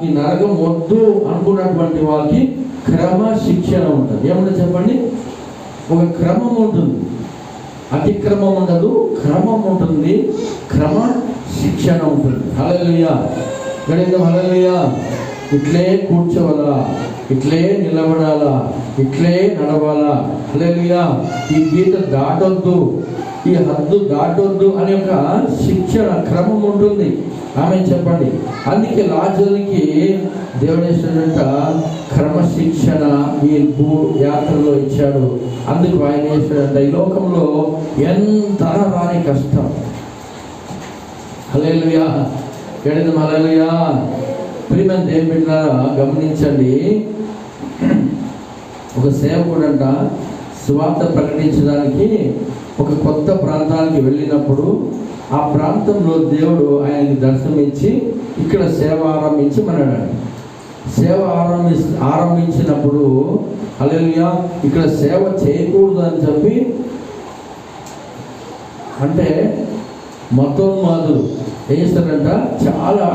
ఈ నరకం వద్దు అనుకున్నటువంటి వాళ్ళకి క్రమశిక్షణ ఉంటుంది. ఏమన్నా చెప్పండి, ఒక క్రమం ఉంటుంది, అతిక్రమం ఉండదు, క్రమం ఉంటుంది, క్రమ శిక్షణ ఉంటుంది. హల్లెలూయా, గడిద్దాం హల్లెలూయా. ఇట్లే కూర్చోవాలా, ఇట్లే నిలబడాలా, ఇట్లే నడవాలా. హల్లెలూయా. ఈ గీత దాటొద్దు, ఈ హద్దు దాటొద్దు అనే ఒక శిక్షణ క్రమం ఉంటుంది. ఆమె చెప్పండి. అందుకే లాజరుకి దేవుడు చేసినట్ట క్రమశిక్షణ ఈ భూ యాత్రలో ఇచ్చాడు. అందుకు ఆయన చేశాడంట ఈ లోకంలో ఎంత రాని కష్టం. హల్లెలూయా, గడిద్దాం హల్లెలూయా. ప్రియమైన దేవుని బిడ్డలారా గమనించండి, ఒక సేవకుడంట సువార్త ప్రకటించడానికి ఒక కొత్త ప్రాంతానికి వెళ్ళినప్పుడు ఆ ప్రాంతంలో దేవుడు ఆయనకి దర్శనమిచ్చి ఇక్కడ సేవ ఆరంభించమన్నాడు. సేవ ఆరంభించినప్పుడు హల్లెలూయా ఇక్కడ సేవ చేయకూడదు అని చెప్పి, అంటే మతోన్మాదులు ఏం చేస్తారంట, చాలా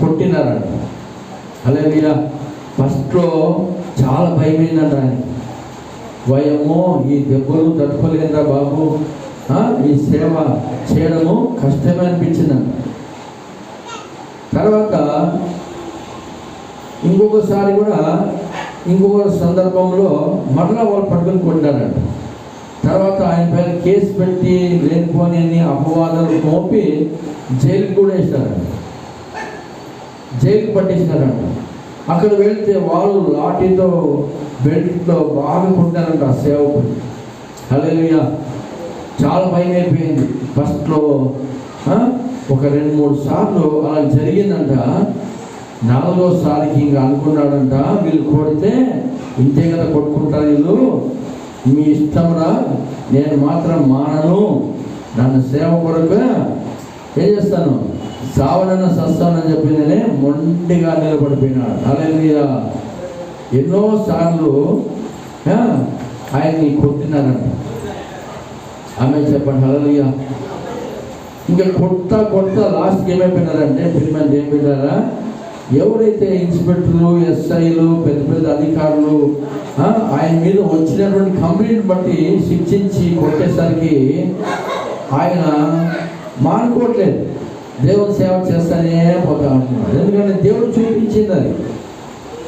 కొట్టినారంట. హల్లెలూయా. ఫస్ట్లో చాలా భయమైందంట ఆయన. భయమో, ఈ దెబ్బలు తట్టుకోలేదురా బాబు, ఈ సేవ చేయడము కష్టమే అనిపించిందంట. తర్వాత ఇంకొకసారి కూడా ఇంకొక సందర్భంలో మరలా వాళ్ళు పట్టుకొని కొట్టారంట. తర్వాత ఆయన పైన కేసు పెట్టి లేనిపోని అపవాదాలు మోపి జైలుకి కూడా వేసినారంట, జైలుకి పట్టేసినారంట. అక్కడ వెళ్తే వాళ్ళు లాఠీతో బెల్ట్తో బాగా కొట్టారంట ఆ సేవకుని. హల్లెలూయా. చాలా భయం అయిపోయింది. ఫస్ట్లో ఒక 2-3 సార్లు అలా జరిగిందంట. 4వసారికి ఇంకా అనుకున్నాడంట, వీళ్ళు కొడితే ఇంతే కదా కొట్టుకుంటారు వీళ్ళు, మీ ఇష్టంరా, నేను మాత్రం మానను, నన్ను సేవ కొరకు ఏం చేస్తాను, సావనన్న సస్తానని చెప్పి నేనే మొండిగా నిలబడిపోయినాడు. హల్లెలూయా. ఎన్నోసార్లు ఆయన్ని కొట్టినారంట. ఆమె చెప్పండి హల్లెలూయా. ఇంకా కొత్త లాస్ట్కి ఏమైపోయినారంటే, ప్రియమైన ఏం పెట్టారా, ఎవరైతే ఇన్స్పెక్టర్లు, ఎస్ఐలు, పెద్ద పెద్ద అధికారులు ఆయన మీద వచ్చినటువంటి కంప్లైంట్ బట్టి శిక్షించి కొట్టేసరికి ఆయన మానుకోవట్లేదు, దేవుని సేవ చేస్తానే పోతా ఉంటున్నాడు. ఎందుకంటే దేవుడు చూపించింది అది.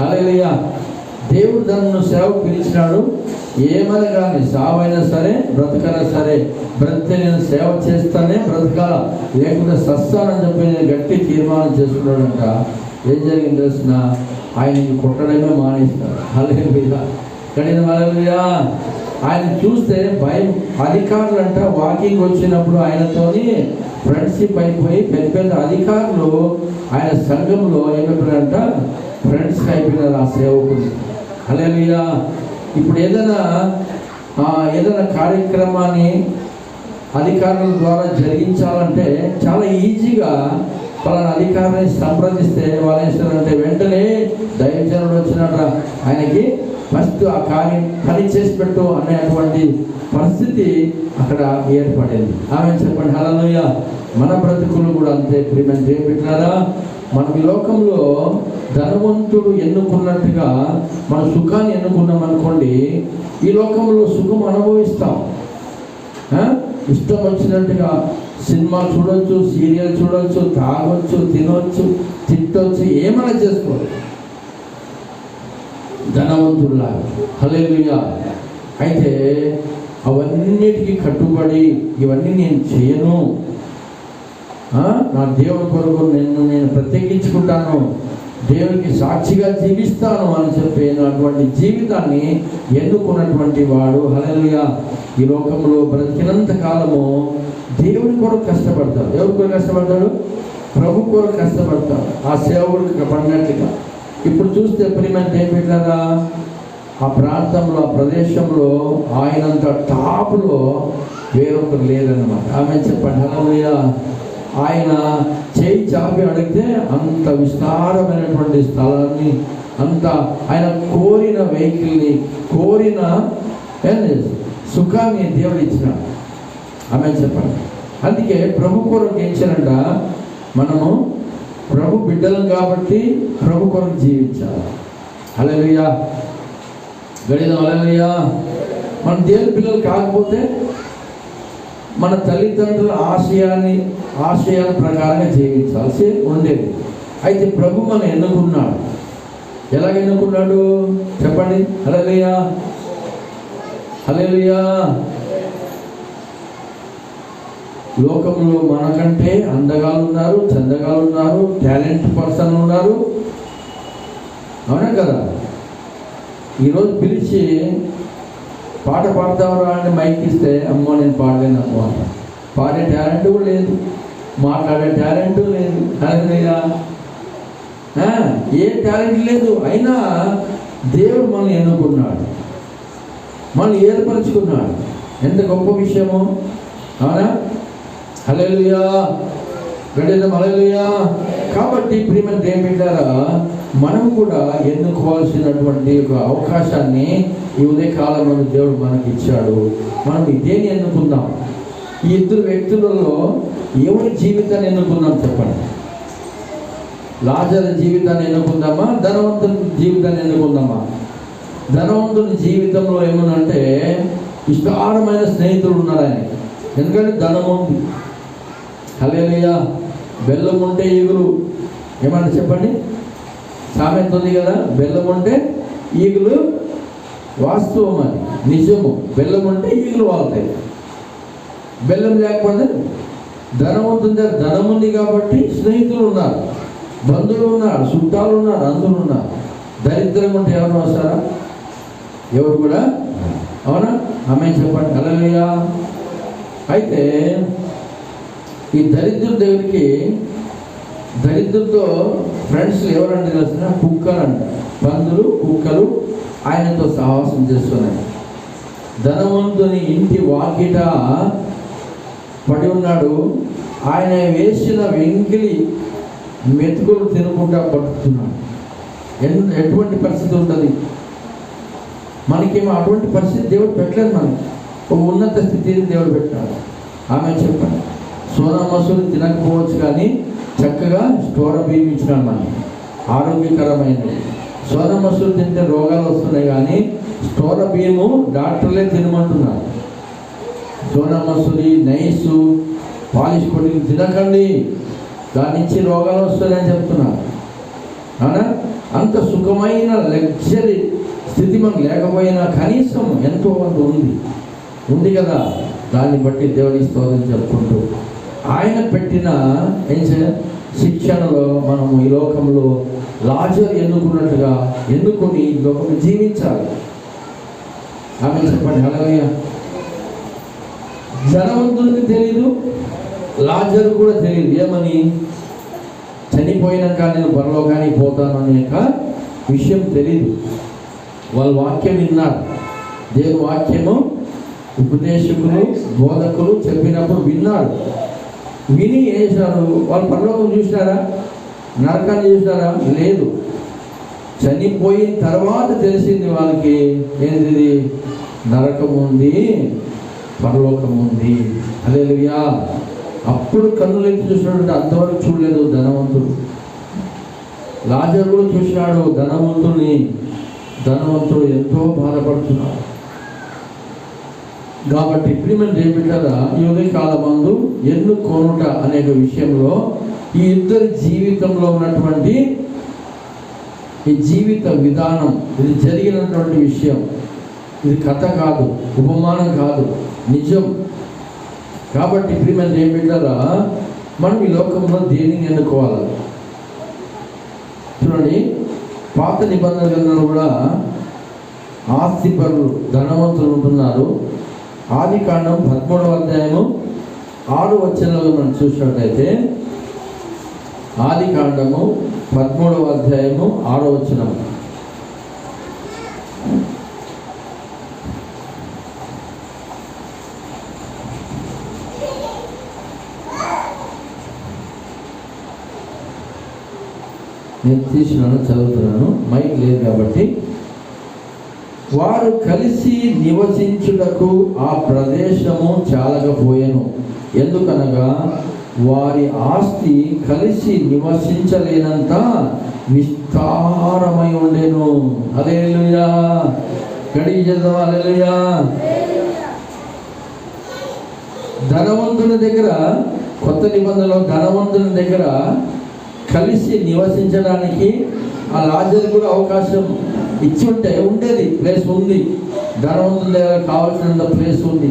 హల్లెలూయా. దేవుడు తనను సేవకు పిలిచినాడు. ఏమని కానీ సావైనా సరే బ్రతకైనా సరే, బ్రతికే నేను సేవ చేస్తానే బ్రతకాల, లేకుంటే సస్తానని చెప్పి నేను గట్టి తీర్మానం చేసుకున్నాడంట. ఏం జరిగింది తెలిసిన, ఆయనకి కొట్టడమే మానేసినాడు. హల్లెలూయా, కడిగిన హల్లెలూయా. ఆయన చూస్తే భయం. అధికారులు అంట వాకింగ్ వచ్చినప్పుడు ఆయనతోని ఫ్రెండ్షిప్ అయిపోయి పెద్ద పెద్ద అధికారులు ఆయన సంఘంలో ఏమైపోయారంట, ఫ్రెండ్స్ అయిపోయినారు ఆ సేవకుని. హల్లెలూయా. ఇప్పుడు ఏదైనా కార్యక్రమాన్ని అధికారుల ద్వారా జరిగించాలంటే చాలా ఈజీగా వాళ్ళ అధికారాన్ని సంప్రదిస్తే వాళ్ళు ఏస్తారంటే వెంటనే దైవజనుడు వచ్చినట్ట ఆయనకి ఫస్ట్ ఆ పని చేసి పెట్టు అనేటువంటి పరిస్థితి అక్కడ ఏర్పడింది. ఆమె చెప్పండి హల్లెలూయా. మన బ్రతుకులు కూడా అంతే. ప్రియమైన దేవుని బిడ్డలారా, మనం ఈ లోకంలో ధనవంతుడు ఎన్నుకున్నట్టుగా మన సుఖాన్ని ఎన్నుకున్నాం అనుకోండి, ఈ లోకంలో సుఖం అనుభవిస్తాం. ఇష్టం వచ్చినట్టుగా సినిమా చూడొచ్చు, సీరియల్ చూడొచ్చు, తాగొచ్చు, తినొచ్చు, తిట్టొచ్చు, ఏమైనా చేసుకోవచ్చు ధనవంతుడులాగా. హల్లెలూయా. అయితే అవన్నిటికీ కట్టుబడి ఇవన్నీ నేను చేయను, నా దేవుని కొరకు నేను ప్రత్యేకించుకుంటాను, దేవునికి సాక్షిగా జీవిస్తాను అని చెప్పినటువంటి జీవితాన్ని ఎన్నుకున్నటువంటి వాడు హల్లెలూయా ఈ లోకంలో బ్రతికినంత కాలము దేవుని కొరకు కష్టపడతాడు. ఎవరి కొరకు కష్టపడతాడు? ప్రభు కొరకు కష్టపడతాడు. ఆ సేవకుడికి పడినట్లుగా. ఇప్పుడు చూస్తే ప్రియమైన దేవుని బిడ్డలారా, ఆ ప్రాంతంలో, ఆ ప్రదేశంలో ఆయనంత టాప్లో వేరొకరు లేదన్నమాట. ఆమె చెప్పండి హల్లెలూయా. ఆయన చేయి చాపి అడిగితే అంత విస్తారమైనటువంటి స్థలాన్ని, అంత ఆయన కోరిన వెహికల్ని, కోరిన సుఖాన్ని దేవుడు ఇచ్చినాడు. ఆమె చెప్పండి. అందుకే ప్రభు కొరకు ఇచ్చారంట. మనము ప్రభు బిడ్డలం కాబట్టి ప్రభు కొరకు జీవించాలి. హల్లెలూయా, గడిదాం. హల్లెలూయా. మన దేవుని పిల్లలు కాకపోతే మన తల్లిదండ్రుల ఆశయాల ప్రకారంగా జీవించాల్సి ఉండేది. అయితే ప్రభు మనం ఎన్నుకున్నాడు. ఎలాగ ఎన్నుకున్నాడు చెప్పండి? హల్లెలూయా, హల్లెలూయా. లోకంలో మనకంటే అందగాళ్ళు ఉన్నారు, చందగాళ్ళు ఉన్నారు, టాలెంట్ పర్సన్ ఉన్నారు. అవునా కదా? ఈరోజు పిలిచి పాట పాడతావరా అని మైక్ ఇస్తే అమ్మో నేను పాడలేను అమ్మో అంట. పాడే టాలెంట్ కూడా లేదు, మాట్లాడే టాలెంట్ లేదు. హల్లెలూయా. ఏ టాలెంట్ లేదు. అయినా దేవుడు మనల్ని ఎన్నుకున్నాడు, మనల్ని ఏర్పరచుకున్నాడు. ఎంత గొప్ప విషయము. అవునా? హల్లెలూయా, గడిదాం. హల్లెలూయా. కాబట్టి ప్రియమైన దేవుని బిడ్డలారా, మనం కూడా ఎన్నుకోవాల్సినటువంటి ఒక అవకాశాన్ని ఈ ఉదయకాలంలో దేవుడు మనకి ఇచ్చాడు. మనం ఇదేని ఎన్నుకుందాం. ఈ ఇద్దరు వ్యక్తులలో ఎవరి జీవితాన్ని ఎన్నుకుందాం చెప్పండి? లాజరు జీవితాన్ని ఎన్నుకుందామా, ధనవంతుని జీవితాన్ని ఎన్నుకుందామా? ధనవంతుని జీవితంలో ఏమనంటే విస్తారమైన స్నేహితులు ఉన్నారు ఆయన. ఎందుకంటే ధనం ఉంది. హల్లెలూయా. బెల్లం ఉంటే ఈగులు ఏమన్నా చెప్పండి? సామెత ఉంది కదా, బెల్లం ఉంటే ఈగులు. వాస్తవం, అది నిజము. బెల్లం ఉంటే ఈగులు వాళ్తాయి. బెల్లం లేకపోతే ధనవంతుని దగ్గర ధనం ఉంది కాబట్టి స్నేహితులు ఉన్నారు, బంధువులు ఉన్నారు, చుట్టాలు ఉన్నారు, అందరూ ఉన్నారు. దరిద్రం ఉంటే ఎవరు వస్తారా? ఎవరు కూడా. అవునా? ఆమె చెప్పండి. హల్లెలూయా. అయితే ఈ దరిద్రుడి దగ్గరికి, దరిద్రుడితో ఫ్రెండ్స్ ఎవరంటే తెలిసిన కుక్కలు అంట. పందులు, కుక్కలు ఆయనతో సాహసం చేస్తున్నాయి. ధనవంతుని ఇంటి వాకిట పడి ఉన్నాడు. ఆయన వేసిన వెంకిలి మెతుకులు తినుకుంటా పట్టుతున్నాడు. ఎటువంటి పరిస్థితి ఉంటుంది? మనకేమో అటువంటి పరిస్థితి దేవుడు పెట్టలేదు. మనకి ఒక ఉన్నత స్థితిని దేవుడు పెట్టాడు. ఆమె చెప్పండి. సోనా మసూరి తినకపోవచ్చు కానీ చక్కగా స్టోర బియ్యం ఇచ్చినాడు మనకి, ఆరోగ్యకరమైనది. సోనా మసూరి తింటే రోగాలు వస్తున్నాయి కానీ స్టోర బియ్యము డాక్టర్లే తినమంటున్నారు. సోనా మసూరి, నైసు, పాలిష్ కొట్టి తినకండి, దాని నుంచి రోగాలు వస్తాయని చెప్తున్నారు. అవునా? అంత సుఖమైన లగ్జరీ స్థితి మనకు లేకపోయినా కనీసం ఎంతో కొంత ఉంది కదా. దాన్ని బట్టి దేవుని స్తోత్రం చెప్పుకుంటూ ఆయన పెట్టిన శిక్షణలో మనము ఈ లోకంలో లాజరు ఎన్నుకున్నట్టుగా ఎన్నుకొని ఈ లోకం జీవించాలి. ఆమె చెప్పండి. హల్లెలూయా. ధనవంతుడికి తెలీదు, లాజరు కూడా తెలియదు. ఏమని? చనిపోయినాక నేను పరలోకానికి పోతాను అనే విషయం తెలీదు. వాళ్ళ వాక్యం విన్నారు. దేవుని వాక్యము ఉపదేశకులు, బోధకులు చెప్పినప్పుడు విన్నారు. విని ఏం చేశారు? వాళ్ళు పరలోకం చూసినారా? నరకాన్ని చూసినారా? లేదు. చనిపోయిన తర్వాత తెలిసింది వాళ్ళకి. ఏంటిది? నరకం ఉంది, పరలోకం ఉంది. హల్లెలూయా. అప్పుడు కన్నులెత్తి చూసినాడు. అంతవరకు చూడలేదు ధనవంతుడు. లాజరు కూడా చూసినాడు ధనవంతుడిని. ధనవంతుడు ఎంతో బాధపడుతున్నాడు. కాబట్టి ప్రియమైన దేవుని బిడ్డలారా, ఈ ఉదయకాలమందు ఎన్నుకొనుట అనే విషయంలో ఈ ఇద్దరి జీవితంలో ఉన్నటువంటి ఈ జీవిత విధానం, ఇది జరిగినటువంటి విషయం. ఇది కథ కాదు, ఉపమానం కాదు, నిజం. కాబట్టి ప్రియమైన దేవుని బిడ్డలారా, మనం ఈ లోకంలో దేనిని ఎన్నుకోవాలి? చూడండి, పాత నిబంధన గ్రంథంలో కూడా ఆస్తిపరులు, ధనవంతులు ఉంటున్నారు. ఆదికాండం 13వ అధ్యాయము 6వ వచనంలో మనం చూసినట్లయితే, ఆదికాండము 13వ అధ్యాయము 6వ వచనం. నేను తీసినాను, చదువుతున్నాను, మైక్ లేదు కాబట్టి. వారు కలిసి నివసించుటకు ఆ ప్రదేశము చాలకపోయెను. ఎందుకనగా వారి ఆస్తి కలిసి నివసించలేనంత విస్తారమై ఉండెను. హల్లెలూయా. గడికి చేద్దాం. హల్లెలూయా. ధనవంతుని దగ్గర, కొత్త నిబంధనలో ధనవంతుని దగ్గర కలిసి నివసించడానికి ఆ లాజరు కూడా అవకాశం ఇచ్చి ఉంటే ఉండేది. ప్లేస్ ఉంది, ధనవంతుని దగ్గర కావాల్సినంత ప్లేస్ ఉంది,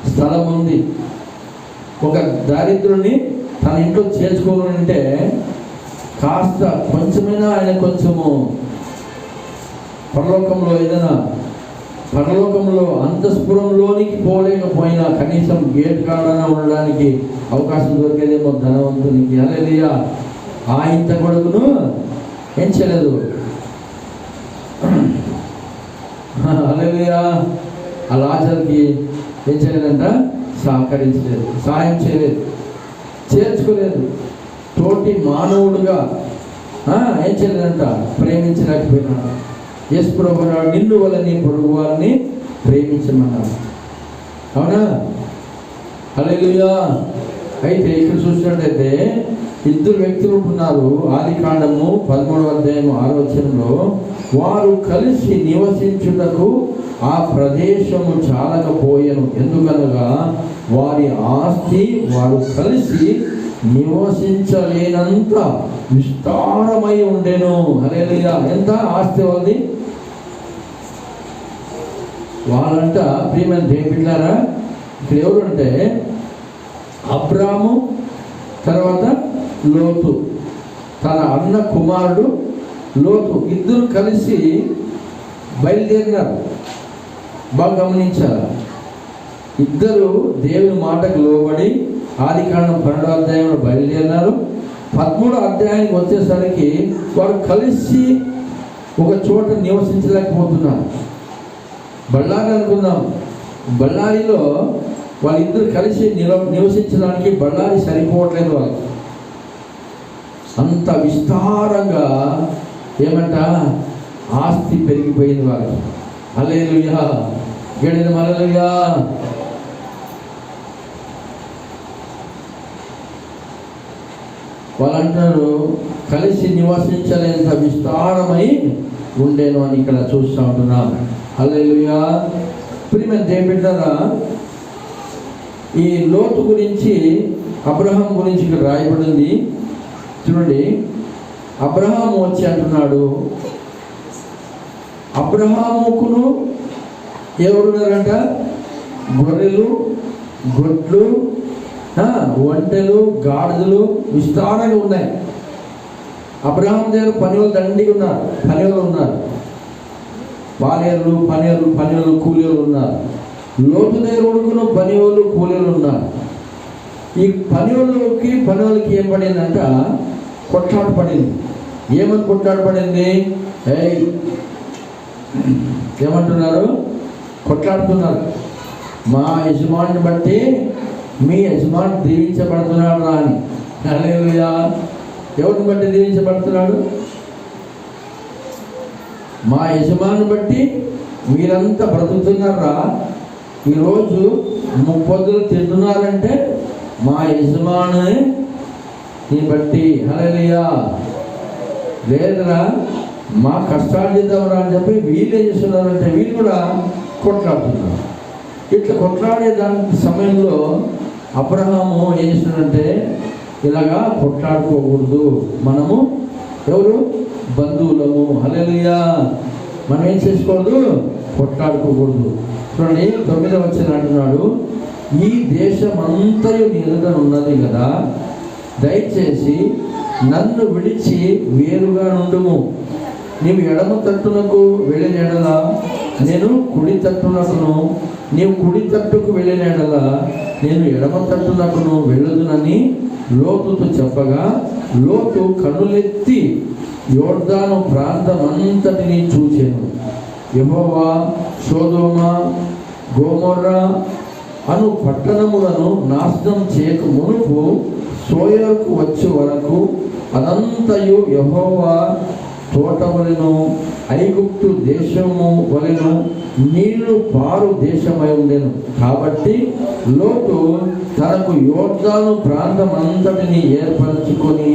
స్థలం ఉంది. ఒక దరిద్రుని తన ఇంట్లో చేర్చుకోవాలంటే అంటే కాస్త కొంచెమైనా ఆయన కొంచెము పరలోకంలో ఏదైనా పరలోకంలో అంతఃపురంలోనికి పోలేకపోయినా కనీసం గేట్ కాడన ఉండడానికి అవకాశం దొరికేదేమో ధనవంతునికి. హల్లెలూయా. ఆ ఇంత కొడుకును ఎంచలేదు. హల్లెలూయా. ఆ లాజరుకి ఏం చేయలేదంట? సహకరించలేదు, సహాయం చేయలేదు, చేర్చుకోలేదు. తోటి మానవుడుగా ఏం చేయలేదంట? ప్రేమించలేకపోయినాడు. యేసు ప్రభువు నిన్ను వల్ల నీ పొరుగు వారిని ప్రేమించమన్నాడు. అవునా? హల్లెలూయా. అయితే ఇక్కడ చూసినట్టయితే ఇద్దరు వ్యక్తులు ఉన్నారు. ఆదికాండము 13వ అధ్యాయము 6వ వచనంలో, వారు కలిసి నివసించుటకు ఆ ప్రదేశము చాలకపోయెను, ఎందుకనగా వారి ఆస్తి వారు కలిసి నివసించలేనంత విస్తారమై ఉండెను. హల్లెలూయా. ఎంత ఆస్తి వాళ్ళది! వాళ్ళంట ప్రియమైన దేవులారా, ఇక్కడ ఎవరు అంటే అబ్రాము, తర్వాత లోతు, తన అన్న కుమారుడు లోతు, ఇద్దరు కలిసి బయలుదేరినారు. బాగా గమనించారు. ఇద్దరు దేవుని మాటకు లోబడి ఆదికాండం 12వ అధ్యాయంలో బయలుదేరినారు. 13వ అధ్యాయానికి వచ్చేసరికి వారు కలిసి ఒక చోట నివసించలేకపోతున్నారు. బళ్ళారి అనుకుందాం, బళ్ళారిలో వాళ్ళిద్దరు కలిసి నివసించడానికి బళ్ళారి సరిపోవట్లేదు వాళ్ళకి. అంత విస్తారంగా ఏమంట ఆస్తి పెరిగిపోయింది వాళ్ళకి. హల్లెలూయా. గడిన హల్లెలూయా. వాళ్ళు అంటారు కలిసి నివసించలేంత విస్తారమై ఉండేను అని ఇక్కడ చూస్తూ ఉంటున్నాం. హల్లెలూయా. ప్రియమైన దేవులారా, ఈ లోతు గురించి, అబ్రహాం గురించి ఇక్కడ రాయబడింది. చూడండి, అబ్రహాం వచ్చి అంటున్నాడు, అబ్రహాముకును ఎవరున్నారంట? గొర్రెలు, గొడ్లు, ఒంటెలు, గాడిదలు విస్తారంగా ఉన్నాయి. అబ్రహాం దగ్గర పనివాళ్ళు దండిగా ఉన్నారు, పనివాళ్ళు ఉన్నారు, పనివాళ్ళు కూలీలు ఉన్నారు. లోతు దగ్గర ఉడుకును పనివాళ్ళు కూలీలు ఉన్నారు. ఈ పనివాళ్ళకి ఏం పడిందంట? కొట్లాట పడింది. ఏమని కొట్లాట పడింది? ఏమంటున్నారు? కొట్లాడుతున్నారు. మా యజమాని బట్టి మీ యజమాని దీవించబడుతున్నాడు రా అని. హల్లెలూయా. ఎవరిని బట్టి దీవించబడుతున్నాడు? మా యజమాని బట్టి మీరంతా బ్రతుకుతున్నారా? ఈరోజు ముప్పొద్దులు తింటున్నారంటే మా యజమాని బట్టి. హల్లెలూయా. లేదురా మా కష్టాలు చేద్దాంరా అని చెప్పి వీళ్ళు ఏం చేస్తున్నారంటే వీళ్ళు కూడా కొట్లాడుతున్నారు. ఇట్లా కొట్లాడే దాని సమయంలో అబ్రహాము ఏం చేస్తున్నాడంటే, ఇలాగా కొట్లాడుకోకూడదు, మనము ఎవరు బంధువులము. హల్లెలూయా. మనం ఏం చేసుకోకూడదు? కొట్లాడుకోకూడదు. చూడండి, 9వ వచనం అంటున్నాడు, ఈ దేశమంతయు నీ ఎదుట ఉన్నది కదా, దయచేసి నన్ను విడిచి వేరుగా నుండుము. నీవు ఎడమ తట్టునకు వెళ్ళిన ఎడల నేను కుడి తట్టునకును, నీవు కుడి తట్టుకు వెళ్ళిన ఎడల నేను ఎడమ తట్టునకును వెళ్ళదునని లోతుతో చెప్పగా, లోతు కన్నులెత్తి యోర్దాను ప్రాంతమంతటిని చూచెను. యెహోవా సొదొమ గొమొర్రా అను పట్టణములను నాశనం చేయక మునుపు సోయరుకు వచ్చే వరకు అదంతయు యెహోవా తోట వలెను, ఐగుప్తు దేశము వలెను నీళ్లు పారు దేశమై ఉండెను. కాబట్టి లోతు తనకు యోర్దాను ప్రాంతం అంతటిని ఏర్పరచుకొని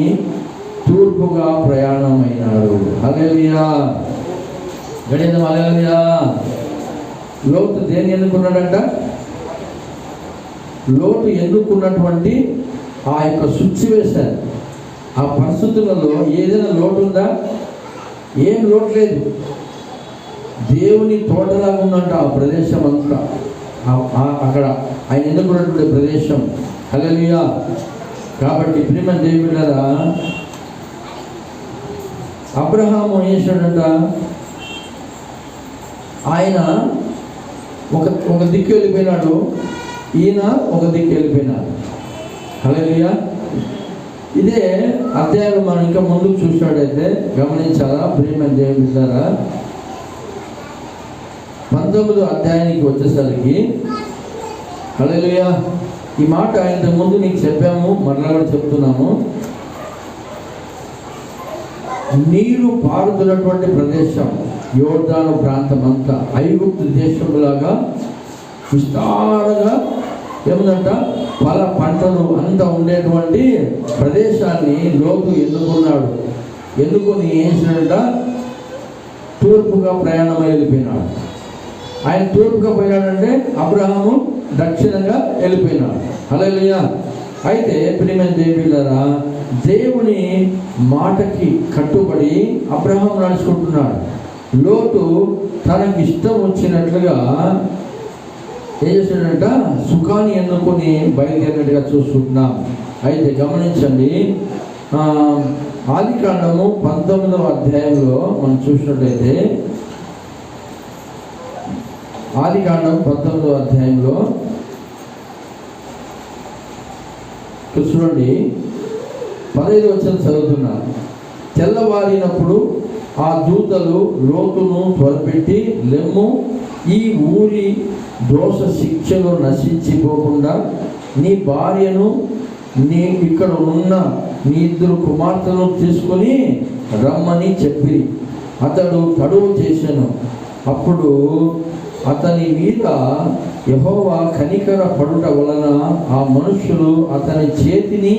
తూర్పుగా ప్రయాణమైనాడు. హల్లెలూయా, గడిన హల్లెలూయా. లోతు దేన్ని ఎన్నుకున్నాడంట? లోతు ఎన్నుకున్నటువంటి ఆ యొక్క సిచ్యువేషన్, ఆ పరిస్థితులలో ఏదైనా లోటు ఉందా? ఏం లోటు లేదు. దేవుని తోటలాగా ఉందంట ఆ ప్రదేశం అంతా, అక్కడ ఆయన ఎన్నుకున్నటువంటి ప్రదేశం. హల్లెలూయా. కాబట్టి ప్రియమైన దేవులారా, అబ్రహాము ఏం చేశాడంట? ఆయన ఒక దిక్కు వెళ్ళిపోయినాడు, ఈయన ఒక దిక్కు వెళ్ళిపోయినాడు. హల్లెలూయా. ఇదే అధ్యాయం మనం ఇంకా ముందుకు చూసినట్టయితే గమనించాలా ప్రియమైన దేవులారా, 19వ అధ్యాయానికి వచ్చేసరికి, హల్లెలూయా, ఈ మాట ఇంతకు ముందు నీకు చెప్పాము, మరలా కూడా చెప్తున్నాము. నీరు పారుతున్నటువంటి ప్రదేశం యోర్దాను ప్రాంతం అంతా ఐగుప్తు దేశంలాగా విస్తారంగా ఏముందంట, పల పంటలు అంతా ఉండేటువంటి ప్రదేశాన్ని లోతు ఎన్నుకున్నాడు. ఎన్నుకొని ఏం చేసినాడంట? తూర్పుగా ప్రయాణం వెళ్ళిపోయినాడు. ఆయన తూర్పుగా పోయినాడంటే అబ్రహాము దక్షిణంగా వెళ్ళిపోయినాడు. హల్లెలూయా. అయితే ప్రియమైన దేవులారా, దేవుని మాటకి కట్టుబడి అబ్రహాం నడుచుకుంటున్నాడు. లోతు తనకి ఇష్టం వచ్చినట్లుగా ఏం చేశాడంట? సుఖాన్ని ఎన్నుకొని బయలుదేరినట్టుగా చూస్తున్నాం. అయితే గమనించండి, ఆదికాండము 19వ అధ్యాయంలో మనం చూసినట్లయితే, ఆదికాండం 19వ అధ్యాయంలో చూడండి, 15వ వచనం చదువుతున్నారు. తెల్లవారినప్పుడు ఆ దూతలు లోతును త్వరపెట్టి, లెమ్ము, ఈ ఊరి దోష శిక్షలు నశించిపోకుండా నీ భార్యను, నీ ఇక్కడ ఉన్న నీ 2 కుమార్తెలను తీసుకొని రమ్మని చెప్పి అతడు తడువు చేశాను. అప్పుడు అతని మీద యెహోవా కనికర పడుట వలన ఆ మనుష్యులు అతని చేతిని,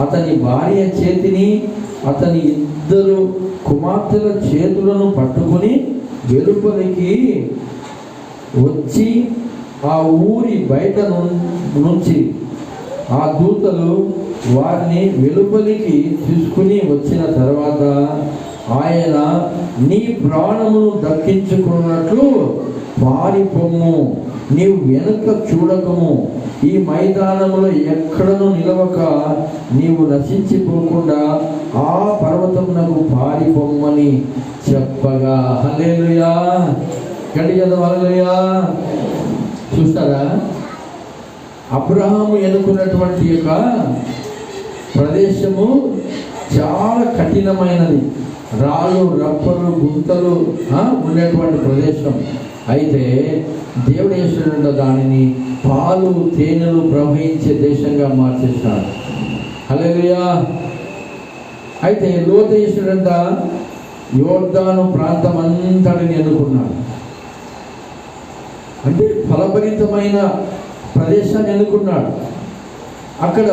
అతని భార్య చేతిని, అతని 2 కుమార్తెల చేతులను పట్టుకొని వెలుపలికి వచ్చి ఆ ఊరి బయట నుంచి ఆ దూతలు వారిని వెలుపలికి తీసుకుని వచ్చిన తర్వాత ఆయన, నీ ప్రాణమును దక్కించుకున్నట్లు పారిపోము, నీవు వెనుక చూడకము, ఈ మైదానంలో ఎక్కడను నిలవక నీవు నశించిపోకుండా ఆ పర్వతమునకు పారిపోమ్మని చెప్పగా. హల్లెలూయా, గట్టిగా హల్లెలూయా. చూస్తారా, అబ్రహాము ఎన్నుకున్నటువంటి యొక్క ప్రదేశము చాలా కఠినమైనది, రాళ్ళు రప్పలు గుంతలు ఉండేటువంటి ప్రదేశం. అయితే దేవుడు చేసినటువంటి దానిని పాలు తేనెలు ప్రవహించే దేశంగా మార్చేస్తాడు. హల్లెలూయా. అయితే లోతు చేసినట్ట యోర్దాను ప్రాంతం అంతటిని ఎన్నుకున్నాడు. అంటే ఫలభరితమైన ప్రదేశాన్ని ఎన్నుకున్నాడు. అక్కడ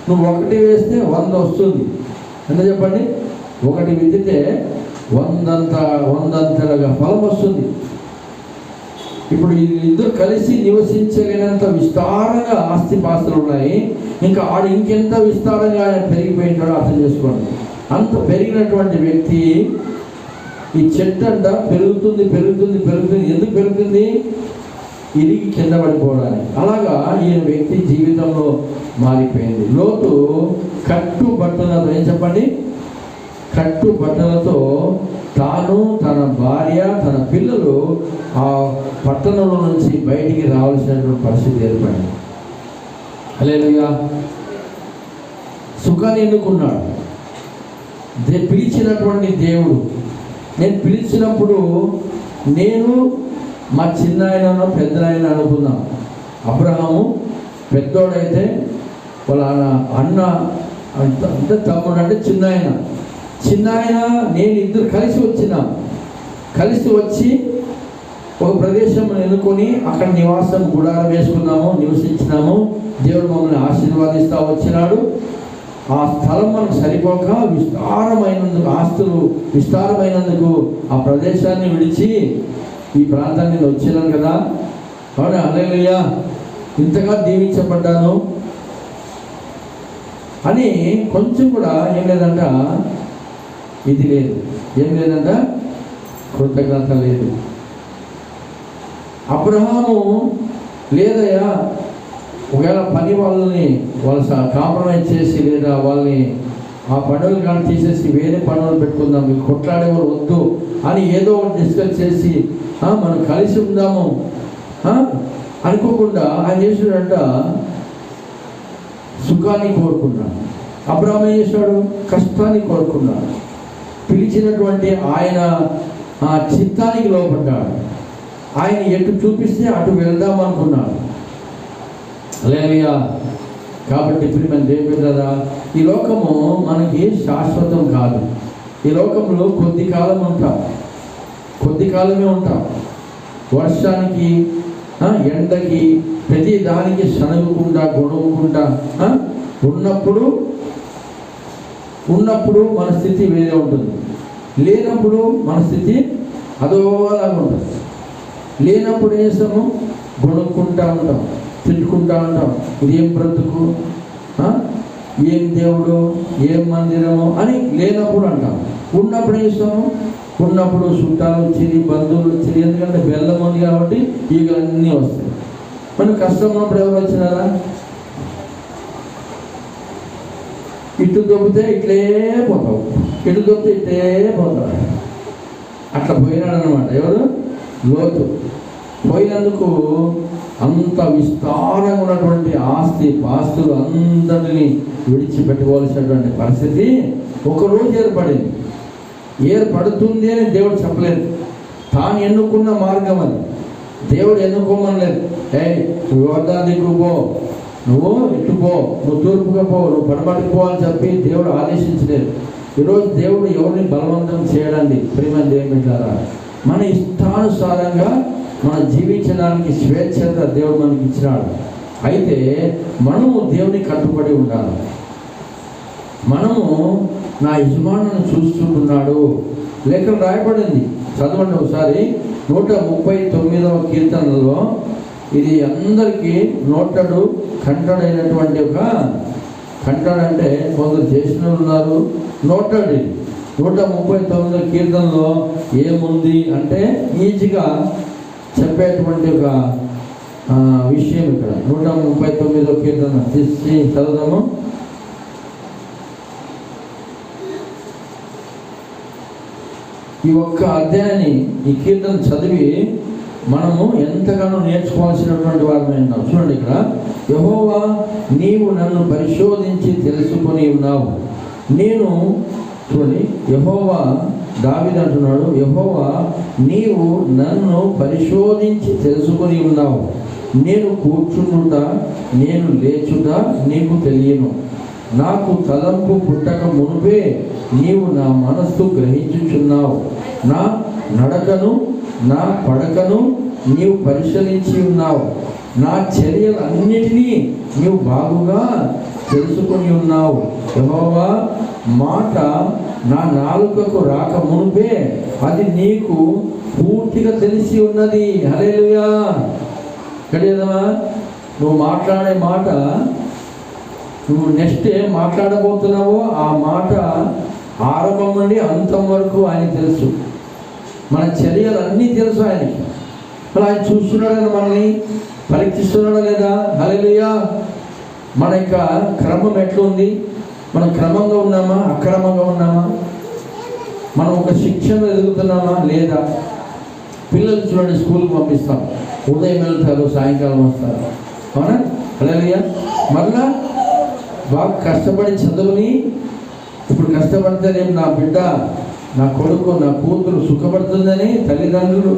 నువ్వు 1 వేస్తే 100 వస్తుంది. ఎంత చెప్పండి? 1 విత్తితే 100 ఫలం వస్తుంది. ఇప్పుడు ఇద్దరు కలిసి నివసించలేనంత విస్తారంగా ఆస్తిపాస్తులు ఉన్నాయి. ఇంకా ఆడు ఇంకెంత విస్తారంగా ఆయన పెరిగిపోయింటాడో అర్థం చేసుకోండి. అంత పెరిగినటువంటి వ్యక్తి, ఈ చెట్టు అంట పెరుగుతుంది పెరుగుతుంది పెరుగుతుంది. ఎందుకు పెరుగుతుంది? ఇరిగి కింద పడిపోవడానికి. అలాగా ఈయన వ్యక్తి జీవితంలో మారిపోయింది. లోతు కట్టుబట్టలతో, ఏం చెప్పండి, కట్టుబట్టలతో తాను, తన భార్య, తన పిల్లలు ఆ పట్టణంలో నుంచి బయటికి రావాల్సినటువంటి పరిస్థితి ఏర్పడింది. హల్లెలూయా. సుఖాన్ని ఎన్నుకున్నాడు. పిలిచినటువంటి దేవుడు, నేను పిలిచినప్పుడు నేను మా చిన్న ఆయన పెద్ద ఆయన అనుకున్నాం. అబ్రహాము పెద్దోడైతే వాళ్ళ అన్న అంటే తమ్ముడు అంటే చిన్న ఆయన, చిన్న ఆయన నేను ఇద్దరు కలిసి వచ్చి ఒక ప్రదేశం ఎన్నుకొని అక్కడ నివాసం గుడారం వేసుకున్నాము, నివసించినాము. దేవుడు మమ్మల్ని ఆశీర్వాదిస్తూ వచ్చినాడు. ఆ స్థలం మనకు సరిపోక ఆస్తులు విస్తారమైనందుకు ఆ ప్రదేశాన్ని విడిచి ఈ ప్రాంతాన్ని వచ్చినాను కదా. అవునా, హల్లెలూయా, ఇంతగా దీవించబడ్డాను అని కొంచెం కూడా ఏం లేదంట, ఇది లేదు, ఏం లేదంట, కృతజ్ఞత లేదు. అబ్రహాము లేదయ్యా, ఒకవేళ పని వాళ్ళని కాంప్రమైజ్ చేసి లేదా వాళ్ళని ఆ పనులు కానీ తీసేసి వేరే పనులు పెట్టుకుందాం, మీకు కొట్లాడేవారు వద్దు అని ఏదో ఒకటి డిస్కస్ చేసి మనం కలిసి ఉందాము అనుకోకుండా ఆయన చేసాడంట, సుఖాన్ని కోరుకున్నాడు. అబ్రహాము ఏం చేశాడు? కష్టాన్ని కోరుకున్నాడు. పిలిచినటువంటి ఆయన ఆ చిత్తానికి లోపడ్డాడు. ఆయన ఎటు చూపిస్తే అటు వెళ్దాం అనుకున్నాడు. హల్లెలూయా. కాబట్టి ప్రియమైన దేవుని బిడ్డలారా, ఈ లోకము మనకి శాశ్వతం కాదు. ఈ లోకంలో కొద్ది కాలమే ఉంటాం. వర్షానికి ఎండకి ప్రతి దానికి సనగుకుంటా గొడవకుంటా ఉన్నప్పుడు మన స్థితి వేరే ఉంటుంది, లేనప్పుడు మన స్థితి అదోలాగా ఉంటుంది. లేనప్పుడు వేసాము గొడవకుంటా ఉంటాం, తిట్టుకుంటా ఉంటాం, ఇదేం బ్రతుకు, ఏం దేవుడు, ఏం మందిరము అని లేనప్పుడు అంటాం. ఉన్నప్పుడు వేసాము, ఉన్నప్పుడు చుట్టాలు వచ్చింది, బంధువులు వచ్చింది, ఎందుకంటే బెల్లం ఉంది కాబట్టి ఈగలన్నీ వస్తాయి. మనం కష్టం ఉన్నప్పుడు ఎవరు వచ్చినారా? ఇటు దొబ్బితే ఇట్లే పోతావు, ఇటు దొబ్బితే ఇట్లే పోతావు. అట్లా పోయినాడు అనమాట. ఎవరు? లోతు. పోయినందుకు అంత విస్తారంగా ఉన్నటువంటి పాస్తులు అందరినీ విడిచిపెట్టుకోవాల్సినటువంటి పరిస్థితి ఒకరోజు ఏర్పడుతుంది అని దేవుడు చెప్పలేదు. తాను ఎన్నుకున్న మార్గం అది. దేవుడు ఎన్నుకోమనలేదు. నువ్వు దిక్కు పో, నువ్వు ఇటు పో, నువ్వు తూర్పుగా పో, నువ్వు పడమటికి పో అని చెప్పి దేవుడు ఆదేశించలేదు. ఈరోజు దేవుడు ఎవరిని బలవంతం చేయడండి. ప్రియమైన దేవుని బిడ్డలారా, మన ఇష్టానుసారంగా మనం జీవించడానికి స్వేచ్ఛత దేవుడు మనకి ఇచ్చినాడు. అయితే మనము దేవుని కట్టుబడి ఉండాలి. మనము నా యజమానుని చూస్తుంటున్నాడు. లెక్కలు రాయబడింది, చదవండి ఒకసారి. 139వ కీర్తనలో ఇది అందరికీ కంటడైనటువంటి ఒక కంటడంటే కొందరు చేసిన ఉన్నారు. నోటెడ్. 139వ కీర్తనలో ఏముంది అంటే ఈజీగా చెప్పేటువంటి ఒక విషయం ఇక్కడ. 139వ కీర్తన తీసి చదువుదాము. ఈ ఒక్క అధ్యాయాన్ని, ఈ కీర్తన చదివి మనము ఎంతగానో నేర్చుకోవాల్సినటువంటి వారమే ఉన్నాం. చూడండి ఇక్కడ, యెహోవా నీవు నన్ను పరిశోధించి తెలుసుకొని ఉన్నావు. నేను చూడండి, యెహోవా దావీదు అంటున్నాడు, యెహోవా నీవు నన్ను పరిశోధించి తెలుసుకొని ఉన్నావు. నేను కూర్చుండుట నేను లేచుట నీకు తెలియను. నాకు తలంపు పుట్టక మునుపే నీవు నా మనస్సు గ్రహించుచున్నావు. నా నడకను నా పడకను నీవు పరిశీలించి ఉన్నావు. నా చర్యలన్నిటినీ నీవు బాగుగా తెలుసుకొని ఉన్నావు. యెహోవా మాట నా నాలుకకు రాక మునుపే అది నీకు పూర్తిగా తెలిసి ఉన్నది. హల్లెలూయా. కడియదమా, నువ్వు మాట్లాడే మాట, నువ్వు నెక్స్ట్ ఏం మాట్లాడబోతున్నావో ఆ మాట ఆరంభం నుండి అంతం వరకు ఆయన తెలుసు. మన చర్యలు అన్నీ తెలుసు ఆయనకి. మరి ఆయన చూస్తున్నాడు, మనల్ని పరీక్షిస్తున్నాడా లేదా? హల్లెలూయా. మన యొక్క క్రమం ఎట్లుంది? మనం క్రమంగా ఉన్నామా, అక్రమంగా ఉన్నామా? మనం ఒక శిక్షణ ఎదుగుతున్నామా లేదా? పిల్లలు చూడండి, స్కూల్కి పంపిస్తాం, ఉదయం వెళ్తారు, సాయంకాలం వస్తారు, అవునా? హల్లెలూయా. మళ్ళా బాగా కష్టపడి చదువుని, ఇప్పుడు కష్టపడితేనే నా బిడ్డ, నా కొడుకు, నా కూతురు సుఖపడుతుందని తల్లిదండ్రులు